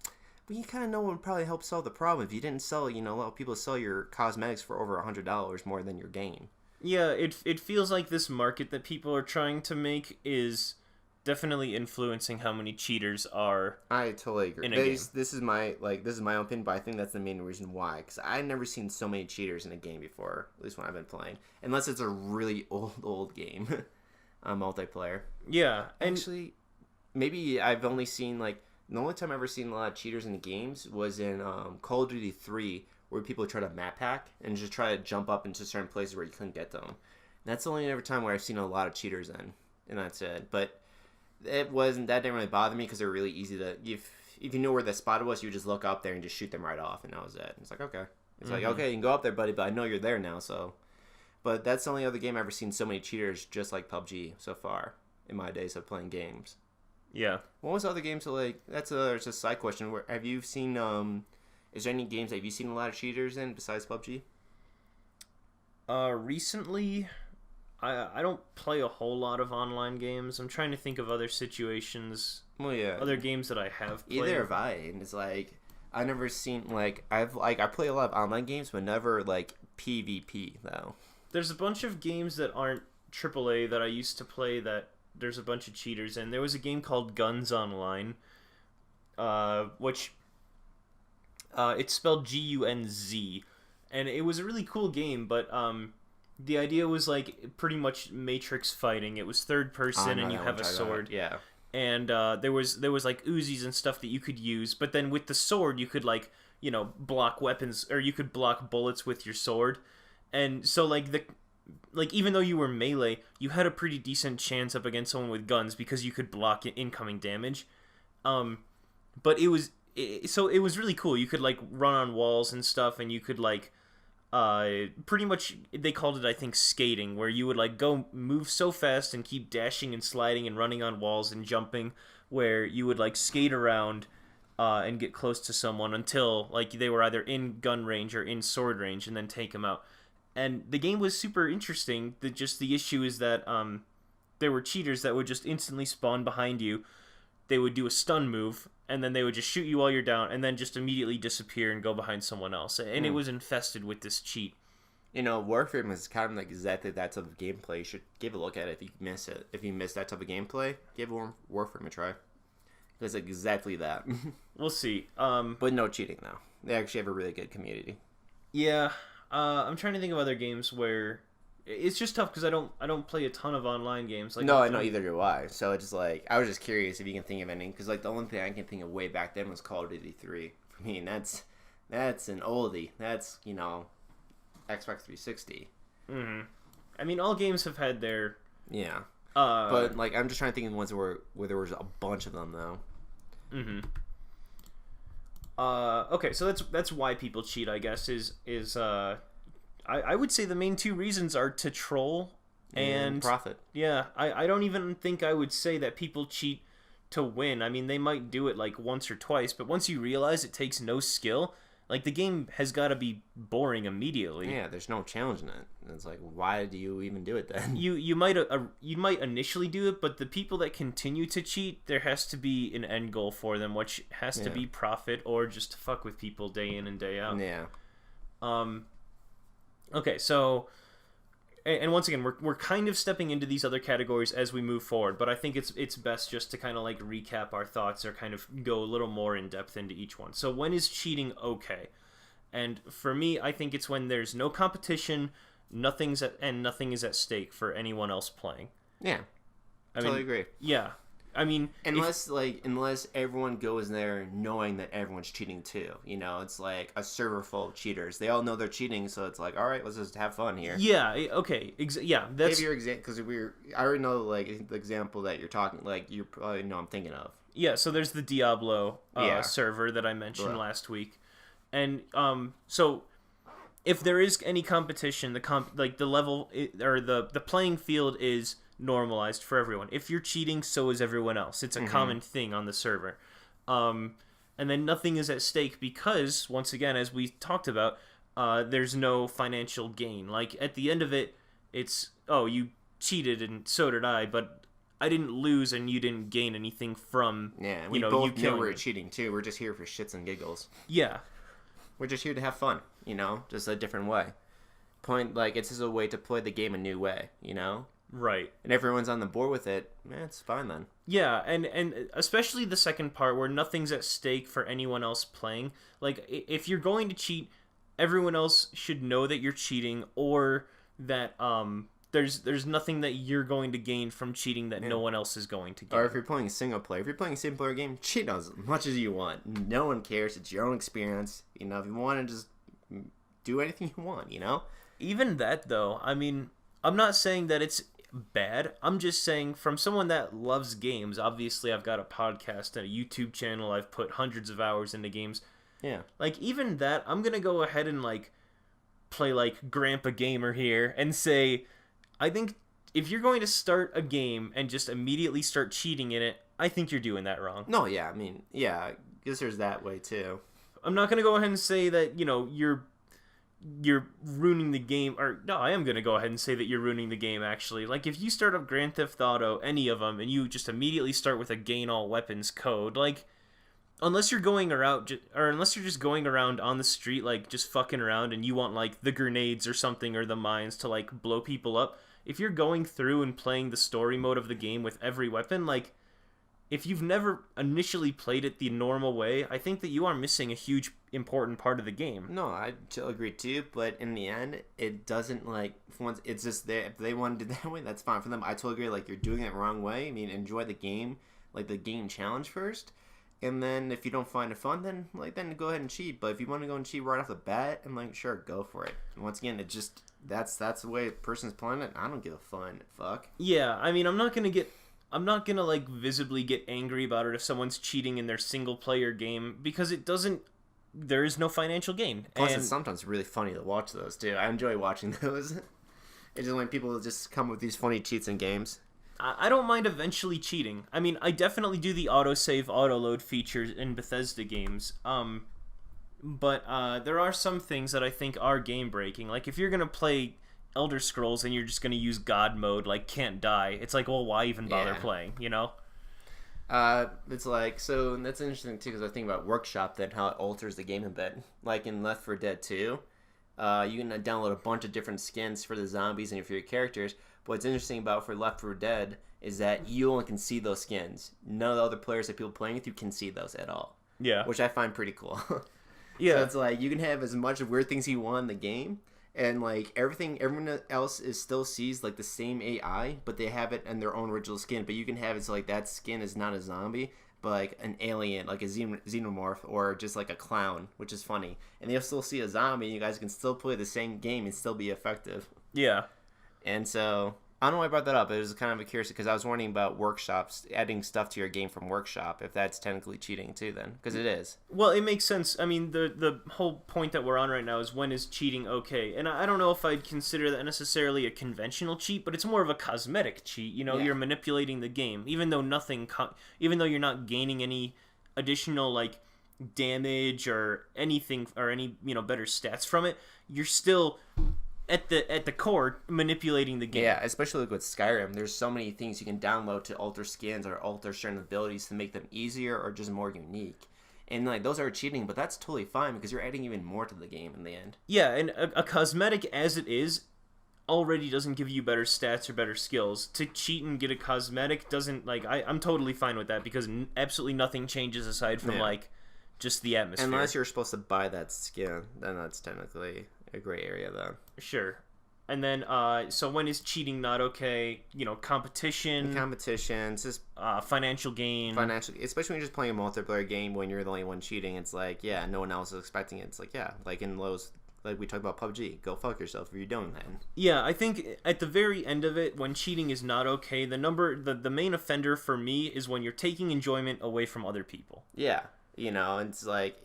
S2: But you kind of know what would probably help solve the problem if you didn't sell, a lot of people sell your cosmetics for over $100 more than your game.
S1: Yeah, it feels like this market that people are trying to make is definitely influencing how many cheaters are.
S2: I totally agree.
S1: In a game.
S2: This is my own opinion, but I think that's the main reason why. Because I've never seen so many cheaters in a game before, at least when I've been playing, unless it's a really old game, multiplayer.
S1: Yeah, and
S2: actually, maybe I've only seen like. The only time I've ever seen a lot of cheaters in the games was in Call of Duty 3, where people try to map hack and just try to jump up into certain places where you couldn't get them. And that's the only ever time where I've seen a lot of cheaters in, and that's it. But that didn't really bother me because they're really easy to. If you knew where the spot was, you would just look up there and just shoot them right off, and that was it. It's like okay, like okay, you can go up there, buddy, but I know you're there now, so. But that's the only other game I've ever seen so many cheaters just like PUBG so far in my days of playing games.
S1: Yeah.
S2: What was other games like? That's just a side question. Where have you seen? Is there any games that have you seen a lot of cheaters in besides PUBG?
S1: Recently, I don't play a whole lot of online games. I'm trying to think of other situations.
S2: Well, yeah.
S1: Other games that I have played.
S2: Either have I, and it's like I've never seen I play a lot of online games, but never like PvP though.
S1: There's a bunch of games that aren't AAA that I used to play that. There's a bunch of cheaters in. There was a game called Guns Online, which it's spelled Gunz, and it was a really cool game. But the idea was like pretty much Matrix fighting. It was third person, and you have a sword.
S2: Yeah.
S1: And there was like Uzis and stuff that you could use. But then with the sword, you could like block weapons, or you could block bullets with your sword. And so like even though you were melee, you had a pretty decent chance up against someone with guns because you could block incoming damage. But it was really cool. You could like run on walls and stuff, and you could like pretty much they called it I think skating, where you would like go move so fast and keep dashing and sliding and running on walls and jumping, where you would like skate around and get close to someone until like they were either in gun range or in sword range, and then take them out. And the game was super interesting. The issue is that there were cheaters that would just instantly spawn behind you. They would do a stun move, and then they would just shoot you while you're down, and then just immediately disappear and go behind someone else. And it was infested with this cheat.
S2: You know, Warframe is kind of like exactly that type of gameplay. You should give a look at it if you miss it. If you miss that type of gameplay, give Warframe a try. It's exactly that.
S1: We'll see.
S2: But no cheating, though. They actually have a really good community.
S1: Yeah. I'm trying to think of other games where it's just tough because I don't play a ton of online games. Like,
S2: no, I know, either do I. So it's just like, I was just curious if you can think of any, because like the only thing I can think of way back then was Call of Duty 3. I mean, that's an oldie. That's, you know, Xbox 360.
S1: Mm-hmm. I mean, all games have had their...
S2: Yeah. But like, I'm just trying to think of the ones where there was a bunch of them though.
S1: Mm-hmm. Okay, so that's why people cheat, I guess, I would say the main two reasons are to troll and
S2: profit.
S1: Yeah, I don't even think I would say that people cheat to win. I mean, they might do it like once or twice, but once you realize it takes no skill, like the game has got to be boring immediately.
S2: Yeah, there's no challenge in it. It's like, why do you even do it then?
S1: You might initially do it, but the people that continue to cheat, there has to be an end goal for them, which has to be profit or just to fuck with people day in and day out.
S2: Yeah.
S1: Okay, so, and once again, we're kind of stepping into these other categories as we move forward, but I think it's best just to kind of like recap our thoughts or kind of go a little more in depth into each one. So when is cheating okay? And for me, I think it's when there's no competition, nothing is at stake for anyone else playing.
S2: Yeah, I totally agree.
S1: Yeah. I mean,
S2: unless everyone goes there knowing that everyone's cheating too, you know, it's like a server full of cheaters. They all know they're cheating, so it's like, all right, let's just have fun here.
S1: Yeah. Okay. Yeah. That's
S2: your example, because I already know like the example that you're talking, like you probably know I'm thinking of.
S1: Yeah. So there's the Diablo server that I mentioned last week, and so if there is any competition, the level or the playing field is normalized for everyone. If you're cheating, so is everyone else. It's a common thing on the server. And then nothing is at stake because, once again, as we talked about, there's no financial gain. Like, at the end of it, it's, oh, you cheated and so did I, but I didn't lose and you didn't gain anything from,
S2: we both know we're cheating, too. We're just here for shits and giggles.
S1: Yeah.
S2: We're just here to have fun, you know? Just a different way. It's just a way to play the game a new way, you know?
S1: Right.
S2: And everyone's on the board with it, it's fine then.
S1: Yeah, and especially the second part where nothing's at stake for anyone else playing. Like, if you're going to cheat, everyone else should know that you're cheating, or that there's nothing that you're going to gain from cheating that no one else is going to gain.
S2: Or if you're playing single player, if you're playing a single player game, cheat as much as you want. No one cares. It's your own experience. You know, if you want to just do anything you want, you know?
S1: Even that, though, I mean, I'm not saying that it's bad. I'm just saying, from someone that loves games, obviously I've got a podcast and a YouTube channel, I've put hundreds of hours into games.
S2: Yeah.
S1: Like, even that, I'm gonna go ahead and like play like Grandpa Gamer here and say, I think if you're going to start a game and just immediately start cheating in it, I think you're doing that wrong.
S2: No, yeah, I mean, yeah, I guess there's that way too.
S1: I'm not gonna go ahead and say that, you know, you're ruining the game, or no, I am going to go ahead and say that you're ruining the game, actually. Like, if you start up Grand Theft Auto, any of them, and you just immediately start with a gain all weapons code, like, unless you're going around, or unless you're just going around on the street, like, just fucking around, and you want, like, the grenades or something, or the mines to, like, blow people up, if you're going through and playing the story mode of the game with every weapon, like, if you've never initially played it the normal way, I think that you are missing a huge, important part of the game.
S2: No, I agree too, but in the end, it doesn't, like, once it's just there. If they want to do it that way, that's fine for them. I totally agree, like, you're doing it the wrong way. I mean, enjoy the game, like, the game challenge first, and then if you don't find it fun, then go ahead and cheat. But if you want to go and cheat right off the bat, and, like, sure, go for it. And once again, it just, that's the way a person's playing it. I don't give a fuck.
S1: Yeah, I mean, I'm not gonna, like, visibly get angry about it if someone's cheating in their single-player game, because there is no financial gain.
S2: Plus, it's sometimes really funny to watch those, too. I enjoy watching those. It's just when people just come with these funny cheats in games.
S1: I don't mind eventually cheating. I mean, I definitely do the autosave, autoload features in Bethesda games. But there are some things that I think are game breaking. Like if you're gonna play Elder Scrolls and you're just gonna use God mode, like can't die, it's like, well, why even bother
S2: Yeah.
S1: playing? You know?
S2: It's like, so and that's interesting too because I think about Workshop and how it alters the game a bit. Like in Left 4 Dead 2, you can download a bunch of different skins for the zombies and for your characters. But what's interesting about for Left 4 Dead is that you only can see those skins. None of the other players that people playing with you can see those at all.
S1: Yeah.
S2: Which I find pretty cool.
S1: Yeah.
S2: So it's like you can have as much of weird things you want in the game, and like everyone else is still sees like the same AI, but they have it in their own original skin. But you can have it so like that skin is not a zombie, but like an alien, like a xenomorph, or just like a clown, which is funny. And they'll still see a zombie, and you guys can still play the same game and still be effective.
S1: Yeah.
S2: And so I don't know why I brought that up. It was kind of a curiosity because I was wondering about workshops, adding stuff to your game from Workshop, if that's technically cheating too then, because it is.
S1: Well, it makes sense. I mean, the whole point that we're on right now is when is cheating okay? And I don't know if I'd consider that necessarily a conventional cheat, but it's more of a cosmetic cheat. You know,
S2: Yeah.
S1: you're manipulating the game, even though even though you're not gaining any additional like damage or anything or any better stats from it. You're still at the core manipulating the game.
S2: Yeah, especially like with Skyrim, there's so many things you can download to alter skins or alter certain abilities to make them easier or just more unique. And like those are cheating, but that's totally fine because you're adding even more to the game in the end.
S1: Yeah, and a cosmetic as it is already doesn't give you better stats or better skills. To cheat and get a cosmetic doesn't like I'm totally fine with that because absolutely nothing changes aside from like just the atmosphere.
S2: Unless you're supposed to buy that skin, then that's technically a gray area then.
S1: Sure. And then so when is cheating not okay? Competition,
S2: Competitions, just
S1: financial gain.
S2: financially, especially when you're just playing a multiplayer game when you're the only one cheating. It's like, yeah, no one else is expecting it. It's like, yeah, like in Lowe's, like we talked about PUBG, go fuck yourself if you're doing that.
S1: Yeah, I think at the very end of it, when cheating is not okay, the main offender for me is when you're taking enjoyment away from other people.
S2: Yeah, and it's like,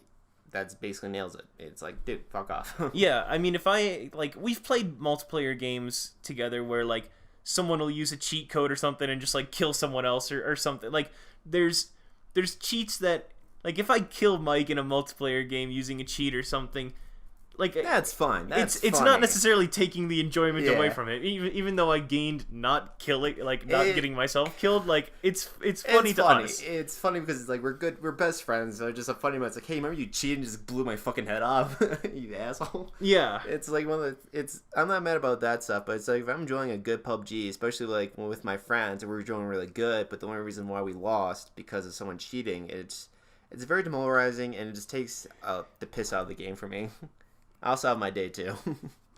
S2: that's basically nails it. It's like, dude, fuck off.
S1: Yeah, I mean, we've played multiplayer games together where, like, someone will use a cheat code or something and just, like, kill someone else or something. Like, there's cheats that, like, if I kill Mike in a multiplayer game using a cheat or something, like...
S2: That's fun.
S1: It's not necessarily taking the enjoyment away from it. Even though I gained not getting myself killed, like, it's funny to us.
S2: It's funny because it's like, we're best friends, so it's just a funny moment. It's like, hey, remember you cheated and just blew my fucking head off? You asshole.
S1: Yeah.
S2: It's like I'm not mad about that stuff, but it's like if I'm enjoying a good PUBG, especially like with my friends, and we're enjoying really good, but the only reason why we lost because of someone cheating, it's very demoralizing, and it just takes the piss out of the game for me. I also have my day too,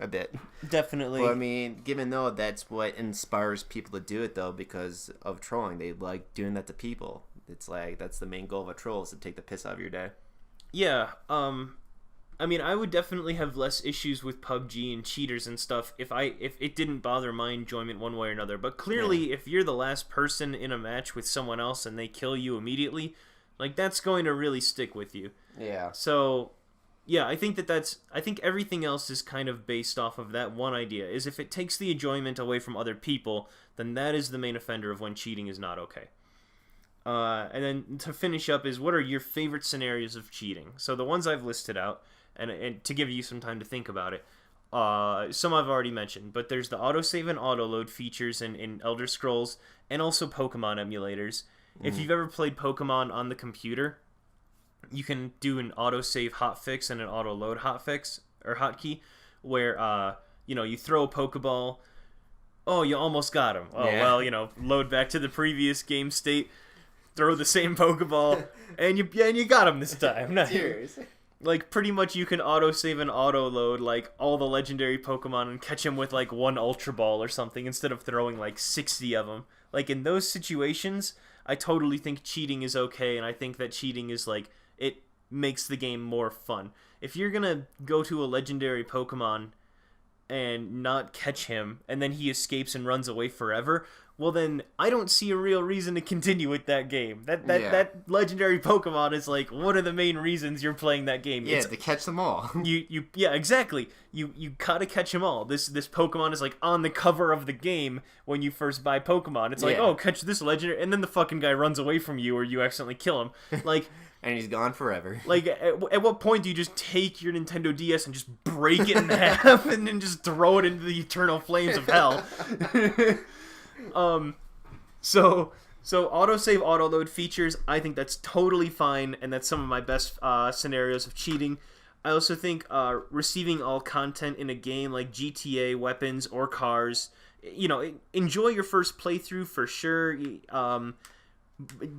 S2: a bit.
S1: Definitely.
S2: Well, I mean, given though that's what inspires people to do it though, because of trolling, they like doing that to people. It's like that's the main goal of a troll is to take the piss out of your day.
S1: Yeah. I mean, I would definitely have less issues with PUBG and cheaters and stuff if it didn't bother my enjoyment one way or another. But clearly, if you're the last person in a match with someone else and they kill you immediately, like that's going to really stick with you.
S2: Yeah.
S1: So. Yeah, I think I think everything else is kind of based off of that one idea, is if it takes the enjoyment away from other people, then that is the main offender of when cheating is not okay. And then to finish up is, what are your favorite scenarios of cheating? So the ones I've listed out, and to give you some time to think about it, some I've already mentioned, but there's the autosave and autoload features in Elder Scrolls, and also Pokemon emulators. If you've ever played Pokemon on the computer, you can do an autosave hotfix and an autoload hotfix or hotkey, where you throw a Pokeball. Oh, you almost got him. Oh well, load back to the previous game state, throw the same Pokeball, and you got him this time. Nice. Like pretty much you can autosave and autoload like all the legendary Pokemon and catch them with like one Ultra Ball or something instead of throwing like 60 of them. Like in those situations, I totally think cheating is okay, and I think that cheating is like, it makes the game more fun. If you're gonna go to a legendary Pokemon and not catch him, and then he escapes and runs away forever, well then I don't see a real reason to continue with that game. That
S2: Yeah.
S1: that legendary Pokemon is like one of the main reasons you're playing that game.
S2: Yeah,
S1: It's,
S2: to catch them all.
S1: yeah, exactly. You gotta catch them all. This Pokemon is like on the cover of the game when you first buy Pokemon. It's like,
S2: Yeah.
S1: oh, catch this legendary, and then the fucking guy runs away from you or you accidentally kill him. Like.
S2: And he's gone forever.
S1: Like, at what point do you just take your Nintendo DS and just break it in half and then just throw it into the eternal flames of hell? So autosave, autoload features, I think that's totally fine, and that's some of my best scenarios of cheating. I also think receiving all content in a game like GTA, weapons, or cars, enjoy your first playthrough for sure.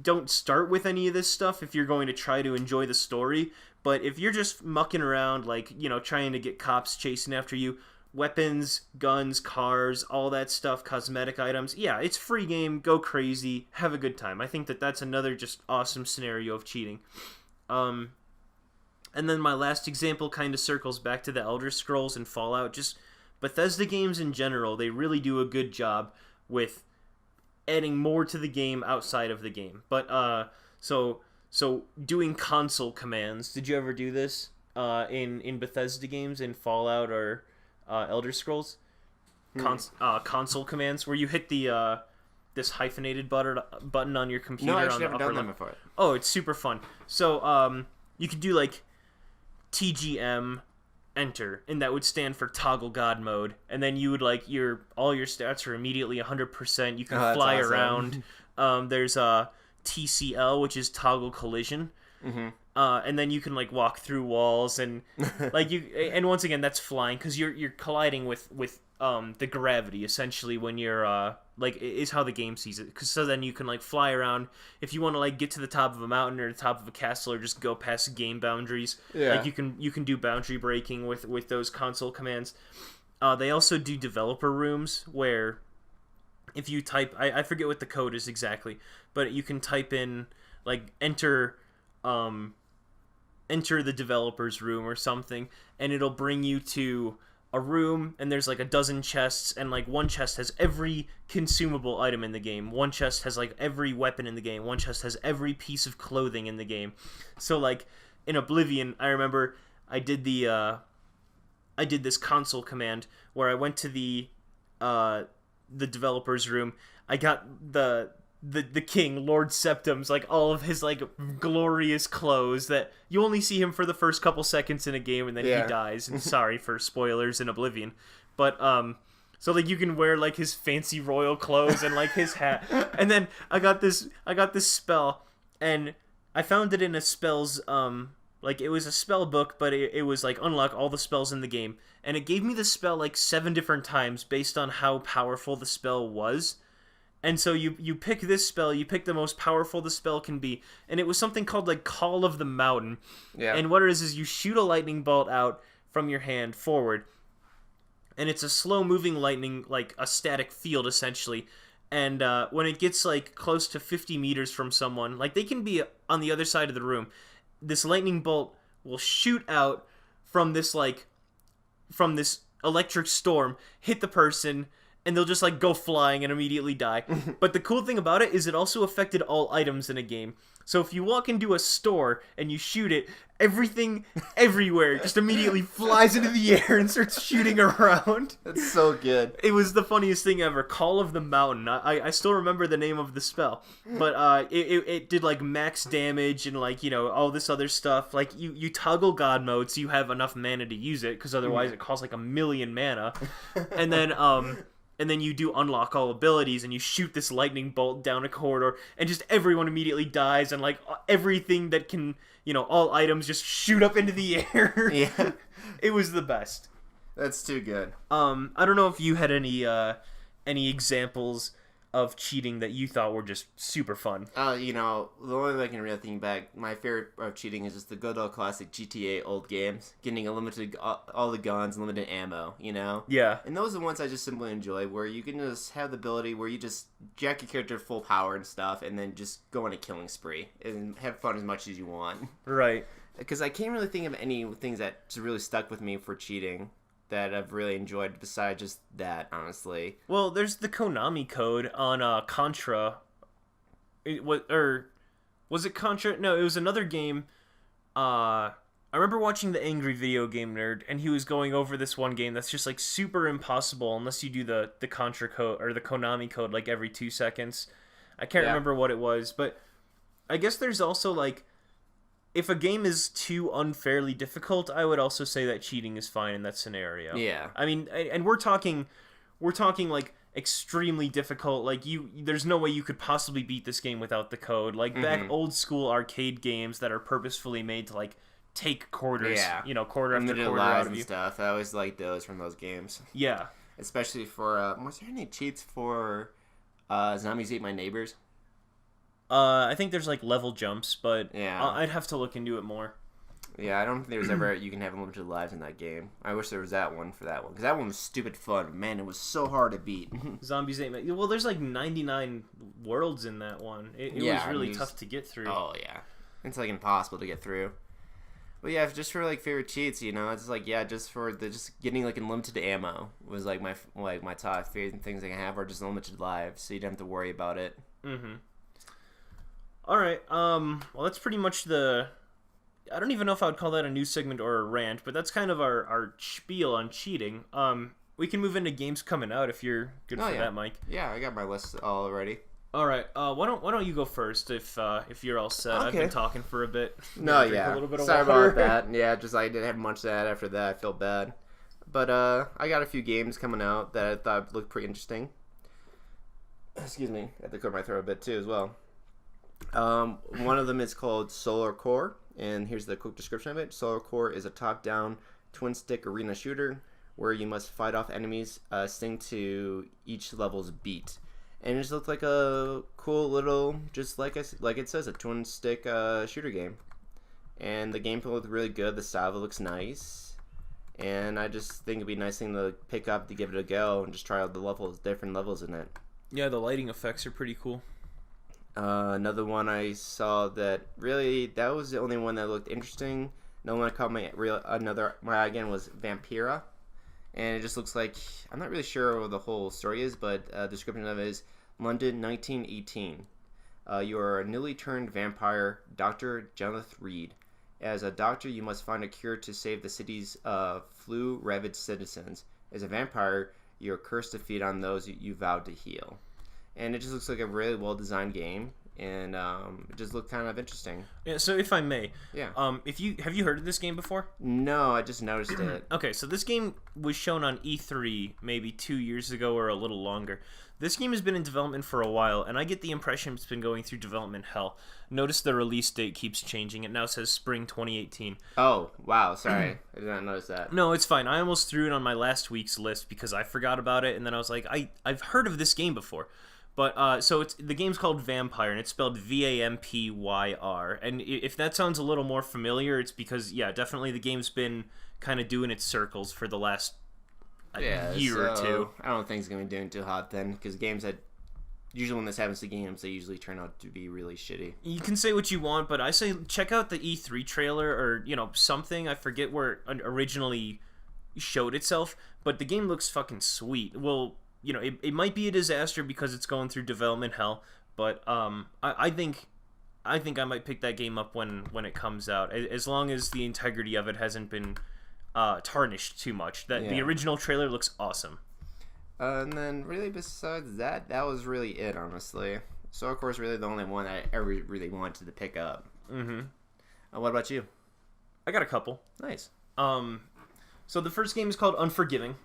S1: Don't start with any of this stuff if you're going to try to enjoy the story, but if you're just mucking around, like, trying to get cops chasing after you, weapons, guns, cars, all that stuff, cosmetic items, yeah, it's free game, go crazy, have a good time. I think that's another just awesome scenario of cheating. And then my last example kind of circles back to the Elder Scrolls and Fallout. Just Bethesda games in general, they really do a good job with adding more to the game outside of the game. But so doing console commands. Did you ever do this in Bethesda games, in Fallout or Elder Scrolls? Console commands where you hit the this hyphenated button on your computer.
S2: No, I actually
S1: on the
S2: haven't
S1: upper
S2: done that
S1: left.
S2: before.
S1: Oh, it's super fun. So you could do like TGM enter, and that would stand for toggle god mode, and then you would like all your stats are immediately 100%. You can fly
S2: awesome.
S1: around. There's TCL, which is toggle collision.
S2: Mm-hmm.
S1: And then you can like walk through walls and like and once again that's flying because you're colliding with the gravity essentially when you're like is how the game sees it, because so then you can like fly around if you want to like get to the top of a mountain or the top of a castle or just go past game boundaries.
S2: Yeah.
S1: Like you can do boundary breaking with those console commands. They also do developer rooms where if you type I forget what the code is exactly, but you can type in like enter the developer's room or something, and it'll bring you to a room, and there's like a dozen chests, and like one chest has every consumable item in the game, one chest has like every weapon in the game, one chest has every piece of clothing in the game. So like in Oblivion, I remember I did this console command where I went to the developer's room. I got the king, Lord Septim's, like all of his like glorious clothes that you only see him for the first couple seconds in a game and then he dies. And sorry for spoilers in Oblivion. But so like you can wear like his fancy royal clothes and like his hat. And then I got this spell, and I found it in a spells like it was a spell book, but it was like unlock all the spells in the game, and it gave me the spell like 7 different times based on how powerful the spell was. And so you pick this spell, you pick the most powerful the spell can be, and it was something called like Call of the Mountain.
S2: Yeah.
S1: And what it is you shoot a lightning bolt out from your hand forward, and it's a slow moving lightning, like a static field essentially. And when it gets like close to 50 meters from someone, like they can be on the other side of the room, this lightning bolt will shoot out from this electric storm, hit the person, and they'll just like go flying and immediately die. But the cool thing about it is it also affected all items in a game. So if you walk into a store and you shoot it, everything everywhere just immediately flies into the air and starts shooting around.
S2: That's so good.
S1: It was the funniest thing ever. Call of the Mountain. I still remember the name of the spell. But it did like max damage and like, all this other stuff. Like you toggle god mode so you have enough mana to use it, because otherwise it costs like 1,000,000 mana. And then you do unlock all abilities, and you shoot this lightning bolt down a corridor, and just everyone immediately dies, and like everything that can, all items just shoot up into the air.
S2: Yeah.
S1: It was the best.
S2: That's too good.
S1: I don't know if you had any examples of cheating that you thought were just super fun.
S2: The only way I can really think back, my favorite of cheating is just the good old classic GTA old games, getting unlimited, all the guns, limited ammo,
S1: Yeah.
S2: And those are the ones I just simply enjoy, where you can just have the ability where you just jack your character full power and stuff, and then just go on a killing spree and have fun as much as you want.
S1: Right.
S2: Because I can't really think of any things that really stuck with me for cheating. that I've really enjoyed besides just that, honestly.
S1: Well, there's the Konami code on Contra. Was it Contra? No, it was another game. I remember watching the Angry Video Game Nerd, and he was going over this one game that's just like super impossible unless you do the Contra code or the Konami code like every 2 seconds. I can't remember what it was, but I guess there's also like, if a game is too unfairly difficult, I would also say that cheating is fine in that scenario.
S2: Yeah.
S1: I mean, and we're talking like extremely difficult. Like there's no way you could possibly beat this game without the code. Like back old school arcade games that are purposefully made to like take quarters, quarter after quarter out of
S2: and
S1: you.
S2: Stuff. I always like those from those games.
S1: Yeah.
S2: Especially for was there any cheats for Zombies Ate My Neighbors?
S1: I think there's like level jumps, but
S2: yeah,
S1: I'd have to look into it more.
S2: Yeah, I don't think there's ever you can have unlimited lives in that game. I wish there was that one for that one, because that one was stupid fun. Man, it was so hard to beat.
S1: Zombies Ate My... Well, there's like 99 worlds in that one. It was really tough to get through.
S2: Oh yeah, it's like impossible to get through. But yeah, just for like favorite cheats, it's like just for just getting like unlimited ammo was like my top favorite things I can have are just unlimited lives, so you don't have to worry about it.
S1: Mm-hmm. All right. Well, that's pretty much the. I don't even know if I would call that a news segment or a rant, but that's kind of our spiel on cheating. We can move into games coming out if you're good for that, Mike.
S2: Yeah, I got my list all already.
S1: All right. Why don't you go first if you're all set?
S2: Okay.
S1: I've been talking for a bit.
S2: No,
S1: a little bit of
S2: sorry
S1: water.
S2: about that. Yeah, just I didn't have much of that after that. I feel bad, but I got a few games coming out that I thought looked pretty interesting. Excuse me, I had to clear my throat a bit too as well. One of them is called Solar Core, and here's the quick description of it. Solar Core is a top-down twin-stick arena shooter where you must fight off enemies, sing to each level's beat. And it just looked like a cool little, just like it says, a twin-stick shooter game. And the gameplay looked really good. The style looks nice. And I just think it'd be a nice thing to pick up to give it a go and just try out the different levels in it.
S1: Yeah, the lighting effects are pretty cool.
S2: Another one I saw that was the only one that looked interesting. No one caught my again was Vampira, and it just looks like, I'm not really sure what the whole story is, but the description of it is London 1918. You are a newly turned vampire, Dr. Jonathan Reed. As a doctor, you must find a cure to save the city's flu-ravaged citizens. As a vampire, you're cursed to feed on those you vowed to heal. And it just looks like a really well-designed game, and it just looked kind of interesting.
S1: Yeah, so if I may,
S2: yeah.
S1: Have you heard of this game before?
S2: No, I just noticed it.
S1: Okay, so this game was shown on E3 maybe 2 years ago or a little longer. This game has been in development for a while, and I get the impression it's been going through development hell. Notice the release date keeps changing. It now says spring 2018.
S2: Oh, wow, sorry. I did not notice that.
S1: No, it's fine. I almost threw it on my last week's list because I forgot about it, and then I was like, I've heard of this game before. But, so the game's called Vampire, and it's spelled Vampyr. And if that sounds a little more familiar, it's because, yeah, definitely the game's been kind of doing its circles for the last year or two.
S2: I don't think it's going to be doing too hot then, because games that, usually when this happens to games, they usually turn out to be really shitty.
S1: You can say what you want, but I say check out the E3 trailer, or, something. I forget where it originally showed itself, but the game looks fucking sweet. Well, it might be a disaster because it's going through development hell, but I think I might pick that game up when it comes out, as long as the integrity of it hasn't been tarnished too much. The original trailer looks awesome.
S2: And then really besides that was really it, honestly. So of course really the only one I ever really wanted to pick up.
S1: Mm-hmm.
S2: What about you?
S1: I got a couple.
S2: Nice.
S1: So the first game is called Unforgiving.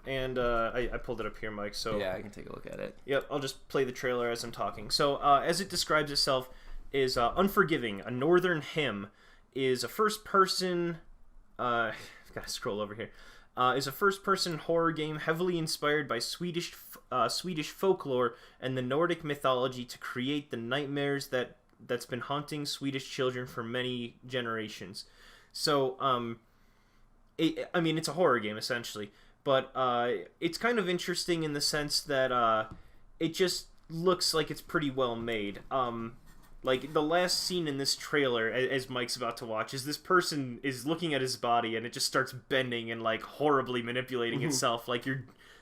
S1: And I pulled it up here, Mike. So
S2: yeah, I can take a look at it.
S1: Yep, I'll just play the trailer as I'm talking. So as it describes itself, is Unforgiving, a northern hymn, is a first-person. I've got to scroll over here. Is a first-person horror game heavily inspired by Swedish folklore and the Nordic mythology to create the nightmares that's been haunting Swedish children for many generations. So it's a horror game essentially. But it's kind of interesting in the sense that it just looks like it's pretty well made. Like, the last scene in this trailer, as Mike's about to watch, is this person is looking at his body, and it just starts bending and, like, horribly manipulating itself. Like,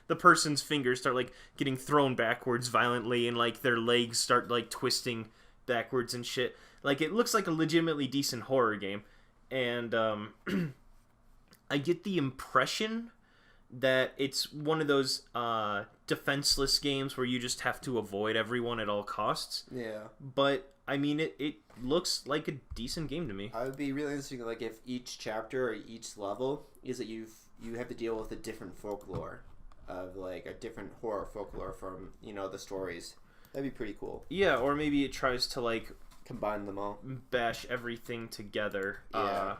S1: the person's fingers start, like, getting thrown backwards violently, and, like, their legs start, like, twisting backwards and shit. Like, it looks like a legitimately decent horror game. And, I get the impression that it's one of those defenseless games where you just have to avoid everyone at all costs.
S2: Yeah.
S1: But I mean, it looks like a decent game to me.
S2: I would be really interesting, like, if each chapter or each level is that you have to deal with a different folklore of, like, a different horror folklore from, you know, the stories. That'd be pretty cool.
S1: Yeah, or maybe it tries to, like,
S2: combine them all,
S1: bash everything together.
S2: Yeah.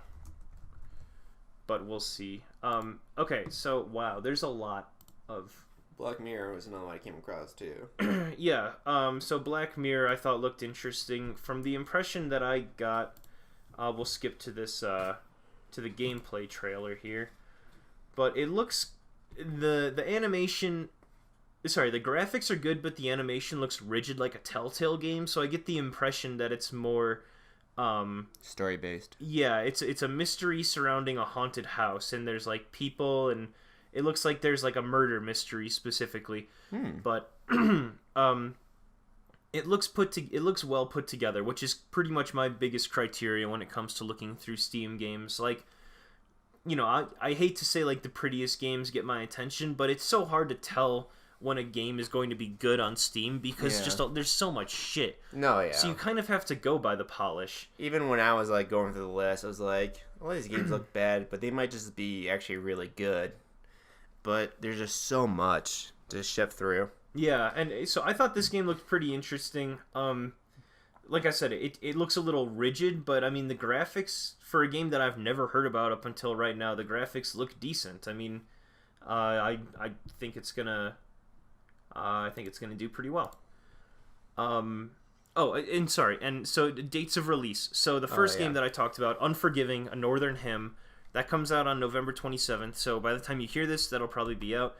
S1: But we'll see. Okay, so wow, there's a lot of
S2: Black Mirror was another one I came across too.
S1: Yeah. So Black Mirror I thought looked interesting. From the impression that I got, we'll skip to this to the gameplay trailer here. But it looks the animation. Sorry, the graphics are good, but the animation looks rigid like a Telltale game. So I get the impression that it's more
S2: story based.
S1: Yeah, it's a mystery surrounding a haunted house, and there's like people, and it looks like there's like a murder mystery specifically. But it looks well put together, which is pretty much my biggest criteria when it comes to looking through Steam games. Like, you know, I hate to say like the prettiest games get my attention, but it's so hard to tell when a game is going to be good on Steam because there's so much shit.
S2: No, yeah.
S1: So you kind of have to go by the polish.
S2: Even when I was like going through the list, I was like, well, these games look bad, but they might just be actually really good. But there's just so much to shift through.
S1: Yeah, and so I thought this game looked pretty interesting. Like I said, it looks a little rigid, but I mean the graphics for a game that I've never heard about up until right now, the graphics look decent. I mean, I think it's gonna do pretty well. Oh, and sorry, and so dates of release. So the first game that I talked about, Unforgiving, A Northern Hymn, that comes out on November 27th. So by the time you hear this, that'll probably be out.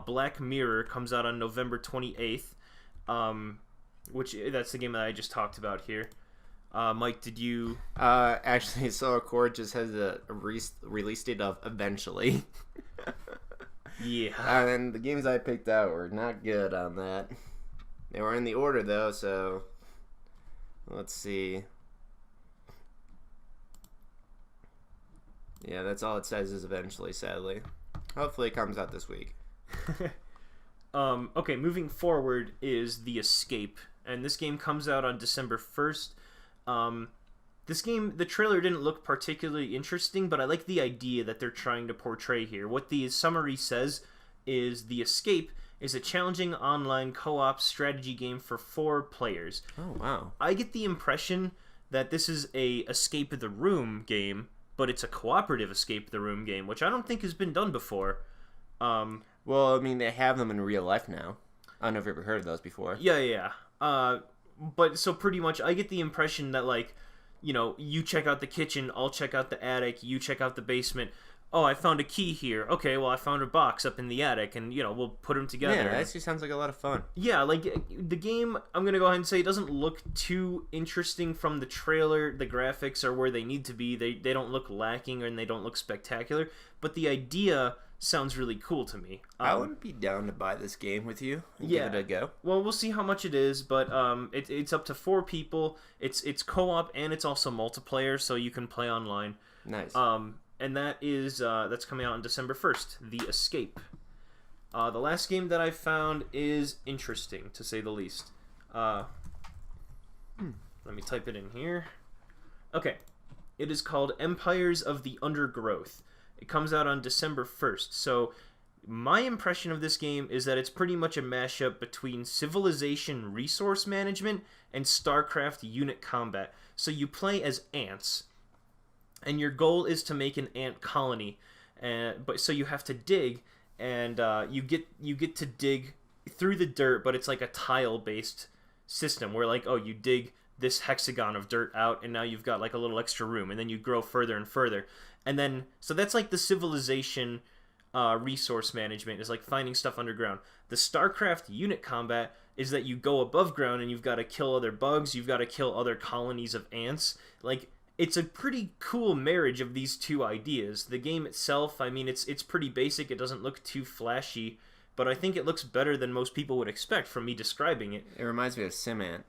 S1: Black Mirror comes out on November 28th, which that's the game that I just talked about here. Mike, did you?
S2: Actually, Solar Core just has a release date of eventually.
S1: Yeah.
S2: And the games I picked out were not good on that. They were in the order though, so let's see. Yeah, that's all it says is eventually, sadly. Hopefully it comes out this week.
S1: Okay, moving forward is The Escape, and this game comes out on December 1st. This game, the trailer didn't look particularly interesting, but I like the idea that they're trying to portray here. What the summary says is The Escape is a challenging online co-op strategy game for 4 players.
S2: Oh, wow.
S1: I get the impression that this is a escape the room game, but it's a cooperative escape the room game, which I don't think has been done before.
S2: Well, I mean, they have them in real life now. I don't know if you've ever heard of those before.
S1: Yeah. But so pretty much I get the impression that, like, you know, you check out the kitchen, I'll check out the attic, you check out the basement. Oh, I found a key here. Okay, well, I found a box up in the attic, and, you know, we'll put them together.
S2: Yeah, that actually sounds like a lot of fun.
S1: Yeah, like, the game, I'm going to go ahead and say, it doesn't look too interesting from the trailer. The graphics are where they need to be. They don't look lacking, and they don't look spectacular. But the idea sounds really cool to me.
S2: I would be down to buy this game with you and give it a go.
S1: Well, we'll see how much it is, but it's up to 4 people. It's co-op, and it's also multiplayer, so you can play online.
S2: Nice.
S1: And that is that's coming out on December 1st, The Escape. The last game that I found is interesting, to say the least. Let me type it in here. Okay. It is called Empires of the Undergrowth. It comes out on December 1st. So my impression of this game is that it's pretty much a mashup between Civilization resource management and StarCraft unit combat. So you play as ants, and your goal is to make an ant colony. But so you have to dig, and you get to dig through the dirt, but it's like a tile-based system where, like, oh, you dig this hexagon of dirt out, and now you've got like a little extra room, and then you grow further and further. And then, so that's like the Civilization resource management, is like finding stuff underground. The StarCraft unit combat is that you go above ground and you've got to kill other bugs, you've got to kill other colonies of ants. Like, it's a pretty cool marriage of these two ideas. The game itself, I mean, it's pretty basic. It doesn't look too flashy, but I think it looks better than most people would expect from me describing it.
S2: It reminds me of SimAnt.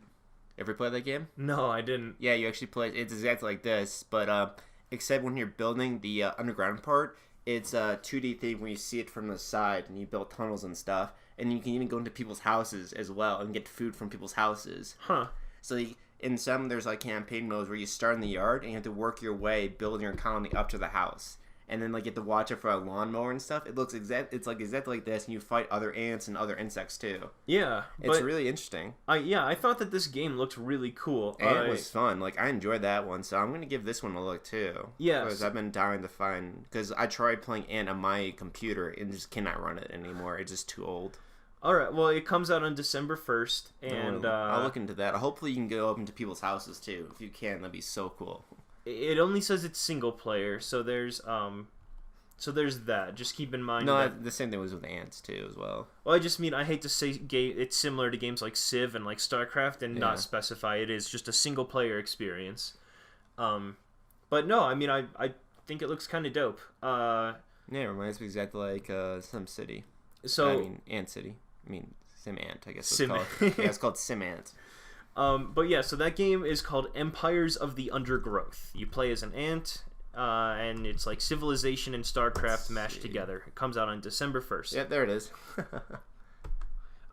S2: Ever play that game?
S1: No, I didn't.
S2: Yeah, you actually play. It's exactly like this, but except when you're building the underground part, it's a 2D thing where you see it from the side and you build tunnels and stuff, and you can even go into people's houses as well and get food from people's houses.
S1: Huh.
S2: So in some, there's like campaign modes where you start in the yard and you have to work your way building your colony up to the house. And then like you have to watch it for a lawnmower and stuff. It's like exactly like this, and you fight other ants and other insects too.
S1: Yeah,
S2: it's really interesting.
S1: I thought that this game looked really cool.
S2: And it was fun. Like I enjoyed that one, so I'm gonna give this one a look too.
S1: Yeah,
S2: because I've been dying to find. Because I tried playing Ant on my computer and just cannot run it anymore. It's just too old.
S1: All right, well, it comes out on December 1st, and
S2: I'll look into that. Hopefully, you can go up into people's houses too. If you can, that'd be so cool.
S1: It only says it's single player, so there's that. Just keep in mind.
S2: No, the same thing was with Ants too, as well.
S1: Well, I just mean I hate to say it's similar to games like Civ and like StarCraft, and not specify it is just a single player experience. But no, I mean I think it looks kind of dope.
S2: Yeah, it reminds me exactly like SimCity.
S1: So
S2: I mean Ant City. I mean SimAnt, I guess it's called. Yeah, it's called SimAnt.
S1: But yeah, so that game is called Empires of the Undergrowth. You play as an ant, and it's like Civilization and StarCraft mashed together. It comes out on December 1st.
S2: Yeah, there it is.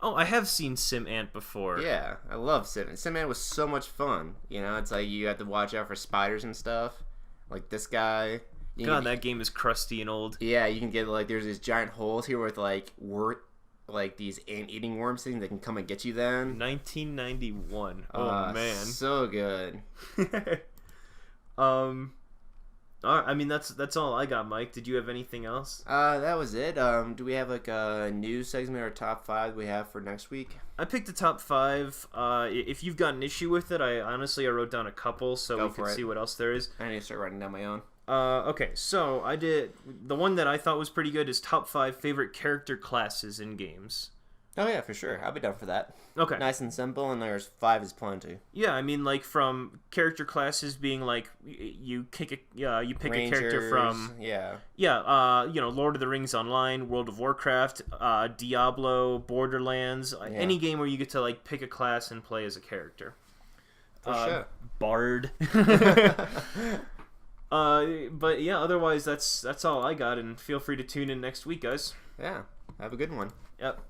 S1: Oh, I have seen SimAnt before.
S2: Yeah, I love SimAnt. SimAnt was so much fun. You know, it's like you have to watch out for spiders and stuff. Like this guy.
S1: God, that game is crusty and old.
S2: Yeah, you can get like there's these giant holes here with like these ant-eating worms things that can come and get you then.
S1: 1991. Oh man,
S2: so good.
S1: I mean that's all I got, Mike. Did you have anything else?
S2: That was it. Do we have like a news segment or top 5 we have for next week?
S1: I picked the top 5. If you've got an issue with it, I wrote down a couple so we can see what else there is.
S2: I need to start writing down my own.
S1: Okay, so I did the one that I thought was pretty good is top 5 favorite character classes in games.
S2: Oh yeah, for sure. I'll be down for that.
S1: Okay.
S2: Nice and simple, and there's 5 is plenty.
S1: Yeah, I mean, like from character classes being like you pick
S2: Rangers,
S1: a character from
S2: yeah,
S1: Lord of the Rings Online, World of Warcraft, Diablo, Borderlands, any game where you get to like pick a class and play as a character.
S2: For sure.
S1: Bard. But yeah, otherwise that's all I got, and feel free to tune in next week, guys.
S2: Yeah, have a good one.
S1: Yep.